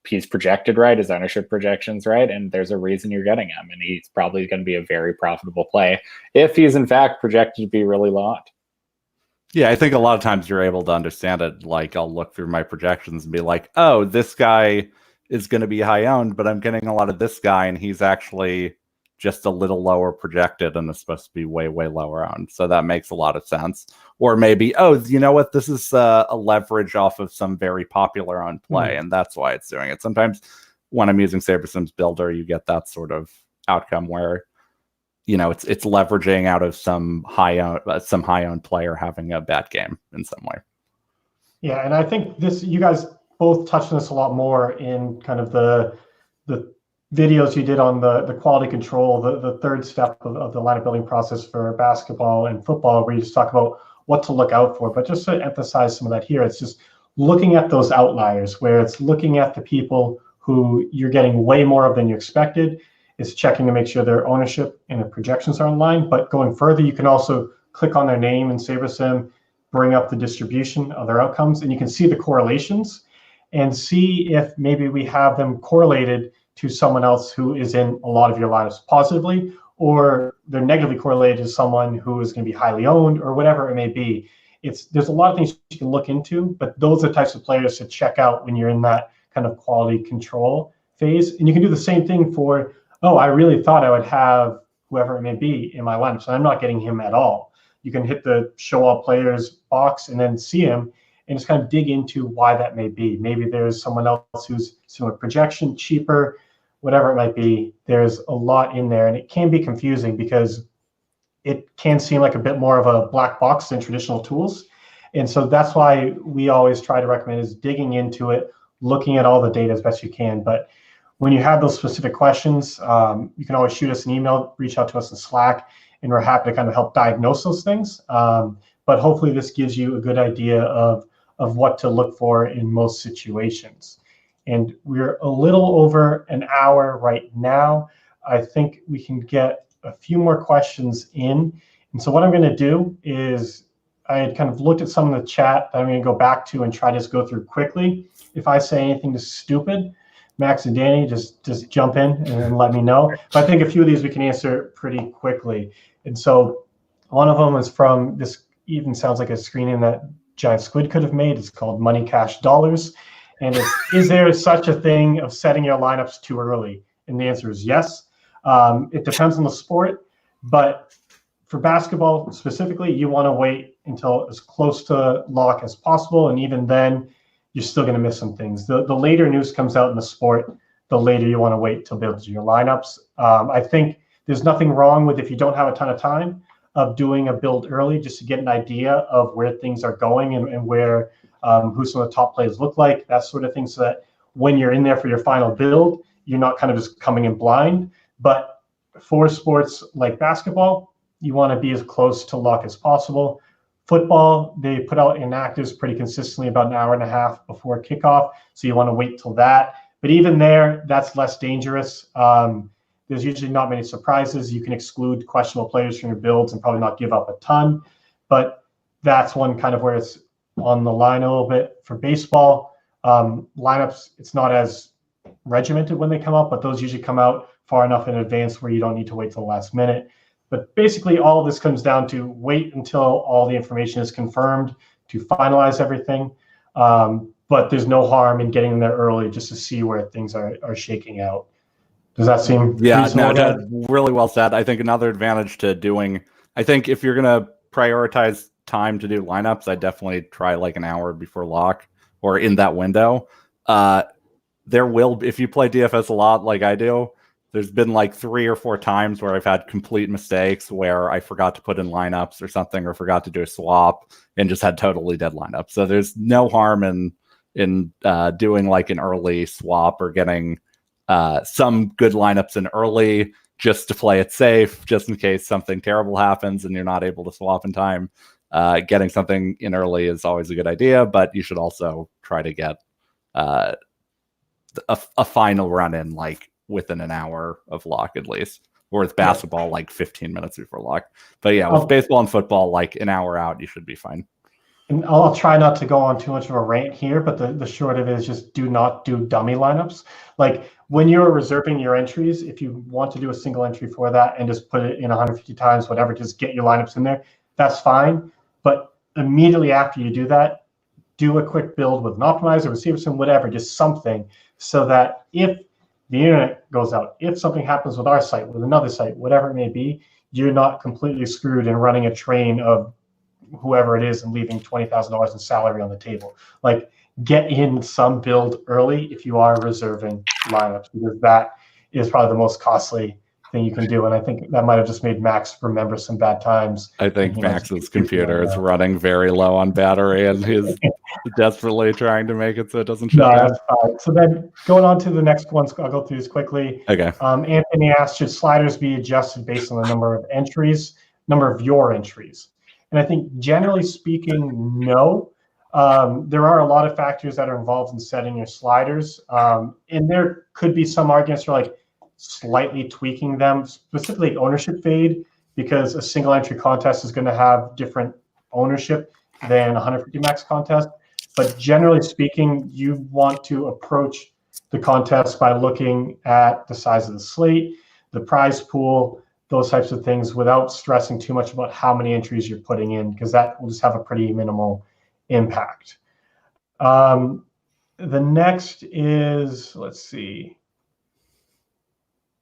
he's projected right, his ownership projections right, and there's a reason you're getting him, and he's probably going to be a very profitable play if he's in fact projected to be really low. Yeah, I think a lot of times you're able to understand it. Like, I'll look through my projections and be like, oh, this guy is going to be high owned, but I'm getting a lot of this guy, and he's actually just a little lower projected and is supposed to be way, way lower owned. So that makes a lot of sense. Or maybe, oh, you know what? This is a leverage off of some very popular owned play, and that's why it's doing it. Sometimes when I'm using SaberSim's builder, you get that sort of outcome where, it's leveraging out of some high owned player having a bad game in some way. Yeah, and I think you guys both touched on this a lot more in kind of the videos you did on the quality control, the third step of the lineup building process for basketball and football, where you just talk about what to look out for. But just to emphasize some of that here, it's just looking at those outliers, where it's looking at the people who you're getting way more of than you expected. It's checking to make sure their ownership and their projections are in line. But going further, you can also click on their name in SaberSim, bring up the distribution of their outcomes, and you can see the correlations and see if maybe we have them correlated to someone else who is in a lot of your lineups positively, or they're negatively correlated to someone who is going to be highly owned, or whatever it may be. There's a lot of things you can look into, but those are the types of players to check out when you're in that kind of quality control phase. And you can do the same thing for, oh, I really thought I would have whoever it may be in my lineup, so I'm not getting him at all. You can hit the show all players box and then see him and just kind of dig into why that may be. Maybe there's someone else who's similar projection, cheaper, whatever it might be. There's a lot in there, and it can be confusing because it can seem like a bit more of a black box than traditional tools. And so that's why we always try to recommend is digging into it, looking at all the data as best you can. But when you have those specific questions, you can always shoot us an email, reach out to us in Slack, and we're happy to kind of help diagnose those things. But hopefully this gives you a good idea of what to look for in most situations. And we're a little over an hour right now. I think we can get a few more questions in. And so what I'm going to do is I had kind of looked at some of the chat that I'm going to go back to and try to just go through quickly. If I say anything that's stupid, Max and Danny, just jump in and let me know. But I think a few of these we can answer pretty quickly. And so one of them is from this, even sounds like a screening that Giant Squid could have made. It's called Money Cash Dollars. And is there such a thing of setting your lineups too early? And the answer is yes. It depends on the sport, but for basketball specifically, you want to wait until as close to lock as possible. And even then, you're still going to miss some things. The later news comes out in the sport, the later you want to wait to build your lineups. I think there's nothing wrong with if you don't have a ton of time, of doing a build early just to get an idea of where things are going and where who some of the top plays look like, that sort of thing, so that when you're in there for your final build, you're not kind of just coming in blind. But for sports like basketball, you want to be as close to luck as possible. Football, they put out inactives pretty consistently about an hour and a half before kickoff, so you want to wait till that. But even there, that's less dangerous. There's usually not many surprises. You can exclude questionable players from your builds and probably not give up a ton. But that's one kind of where it's on the line a little bit. For baseball, lineups, it's not as regimented when they come out, but those usually come out far enough in advance where you don't need to wait till the last minute. But basically, all of this comes down to wait until all the information is confirmed to finalize everything. But there's no harm in getting there early just to see where things are shaking out. Does that seem reasonable? No, really well said. I think another advantage to doing, I think if you're going to prioritize time to do lineups, I definitely try like an hour before lock or in that window. There will, if you play DFS a lot like I do, there's been like 3 or 4 times where I've had complete mistakes where I forgot to put in lineups or something, or forgot to do a swap and just had totally dead lineups. So there's no harm in doing like an early swap or getting some good lineups in early just to play it safe, just in case something terrible happens and you're not able to swap in time. Getting something in early is always a good idea, but you should also try to get a final run in like within an hour of lock at least, or with basketball like 15 minutes before lock. But yeah, with baseball and football, like an hour out, you should be fine. And I'll try not to go on too much of a rant here, but the short of it is just do not do dummy lineups. Like when you're reserving your entries, if you want to do a single entry for that and just put it in 150 times, whatever, just get your lineups in there, that's fine. But immediately after you do that, do a quick build with an optimizer, with SaberSim, whatever, just something, so that if the internet goes out, if something happens with our site, with another site, whatever it may be, you're not completely screwed and running a train of whoever it is and leaving $20,000 in salary on the table. Like, get in some build early if you are reserving lineups, because that is probably the most costly thing you can do. And I think that might have just made Max remember some bad times. I think Max's computer is running very low on battery, and he's desperately trying to make it so it doesn't shut down. That's fine. So then going on to the next ones, I'll go through this quickly. Okay. Anthony asked, should sliders be adjusted based on the number of your entries? And I think generally speaking, no. There are a lot of factors that are involved in setting your sliders. And there could be some arguments for like slightly tweaking them, specifically ownership fade, because a single entry contest is going to have different ownership than 150 max contest. But generally speaking, you want to approach the contest by looking at the size of the slate, the prize pool, those types of things, without stressing too much about how many entries you're putting in, because that will just have a pretty minimal impact. The next is, let's see.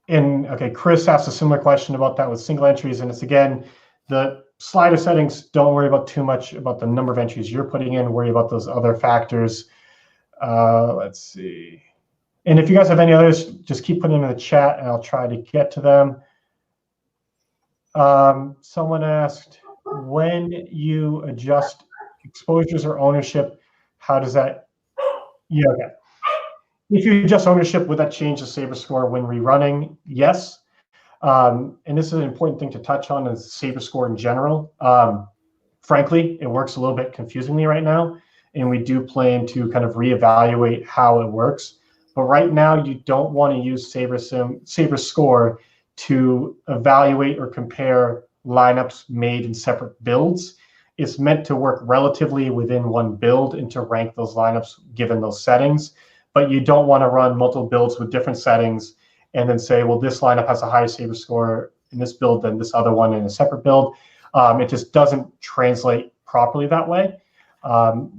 Okay, Chris asked a similar question about that with single entries, and it's again, the slider settings, don't worry about too much about the number of entries you're putting in, worry about those other factors. Let's see. And if you guys have any others, just keep putting them in the chat and I'll try to get to them. Someone asked, when you adjust exposures or ownership, how does that, yeah, okay. If you adjust ownership, would that change the Saber score when rerunning? Yes. And this is an important thing to touch on, is Saber score in general. Frankly, it works a little bit confusingly right now, and we do plan to kind of reevaluate how it works. But right now, you don't want to use Saber score to evaluate or compare lineups made in separate builds. It's meant to work relatively within one build and to rank those lineups given those settings. But you don't want to run multiple builds with different settings and then say, well, this lineup has a higher Saber score in this build than this other one in a separate build. It just doesn't translate properly that way.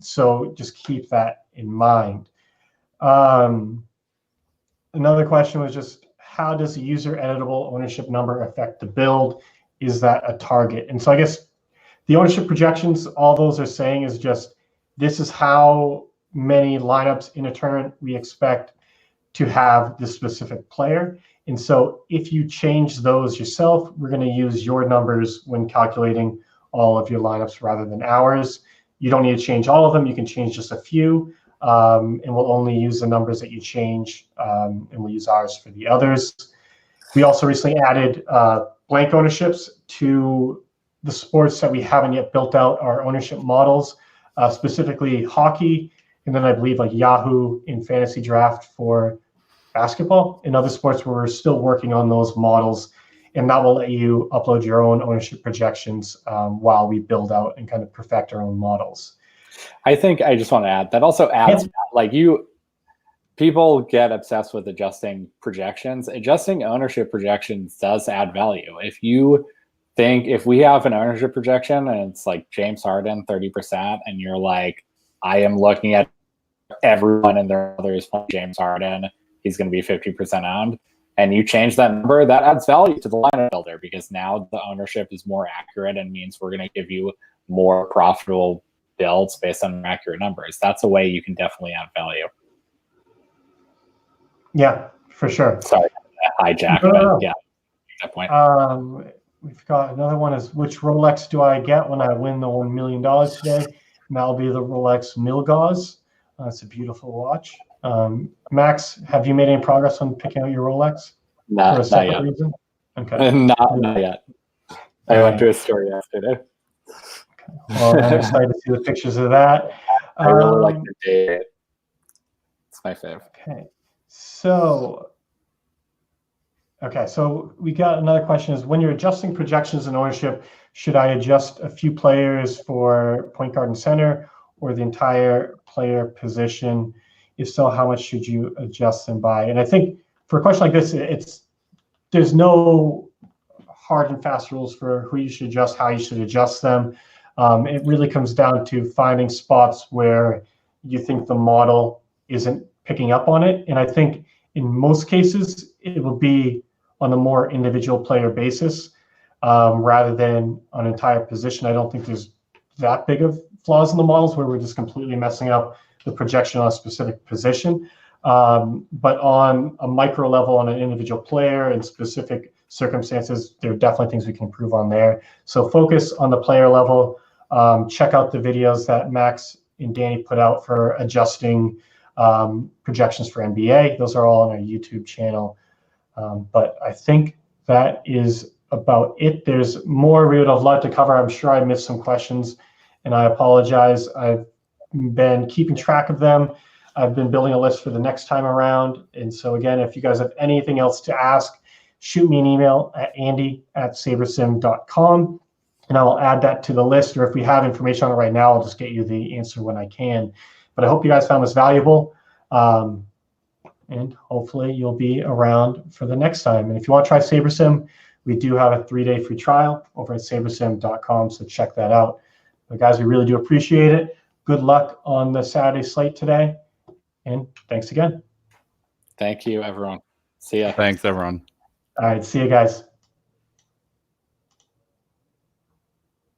So just keep that in mind. Another question was just, how does the user editable ownership number affect the build? Is that a target? And so I guess the ownership projections, all those are saying is just, this is how many lineups in a tournament we expect to have this specific player. And so if you change those yourself, we're going to use your numbers when calculating all of your lineups rather than ours. You don't need to change all of them. You can change just a few, and we'll only use the numbers that you change, and we'll use ours for the others. We also recently added blank ownerships to the sports that we haven't yet built out our ownership models, specifically hockey, and then I believe like Yahoo in fantasy draft for basketball. In other sports where we're still working on those models, and that will let you upload your own ownership projections while we build out and kind of perfect our own models. I think I just want to add that also adds like people get obsessed with adjusting projections. Adjusting ownership projections does add value. If we have an ownership projection and it's like James Harden 30%, and you're like, I am looking at everyone and their others playing James Harden, he's going to be 50% owned, and you change that number, that adds value to the lineup builder, because now the ownership is more accurate and means we're going to give you more profitable builds based on accurate numbers. That's a way you can definitely add value. Yeah, for sure. Sorry, hijack, but yeah, that point. We've got another one is, which Rolex do I get when I win the $1 million today? And that'll be the Rolex Milgauss. It's a beautiful watch. Max, have you made any progress on picking out your Rolex? Not yet. Reason? Okay. Not yet. I went to a store yesterday. Okay. Well, I'm excited to see the pictures of that. I really like the date. It's my favorite. Okay, so we got another question is, when you're adjusting projections and ownership, should I adjust a few players for point guard and center, or the entire player position? If so, how much should you adjust them by? And I think for a question like this, there's no hard and fast rules for who you should adjust, how you should adjust them. It really comes down to finding spots where you think the model isn't picking up on it. And I think in most cases, it will be on a more individual player basis rather than on an entire position. I don't think there's that big of flaws in the models where we're just completely messing up the projection on a specific position. But on a micro level, on an individual player and specific circumstances, there are definitely things we can improve on there. So focus on the player level. Check out the videos that Max and Danny put out for adjusting projections for NBA. Those are all on our YouTube channel. But I think that is about it. There's more we would have loved to cover. I'm sure I missed some questions, and I apologize. I've been keeping track of them. I've been building a list for the next time around. And so again, if you guys have anything else to ask, shoot me an email at andy@sabersim.com, and I will add that to the list. Or if we have information on it right now, I'll just get you the answer when I can. But I hope you guys found this valuable. And hopefully you'll be around for the next time. And if you want to try SaberSim, we do have a 3-day free trial over at sabersim.com, so check that out. But guys, we really do appreciate it. Good luck on the Saturday slate today, and thanks again. Thank you, everyone. See ya. Thanks, everyone. All right, see you guys.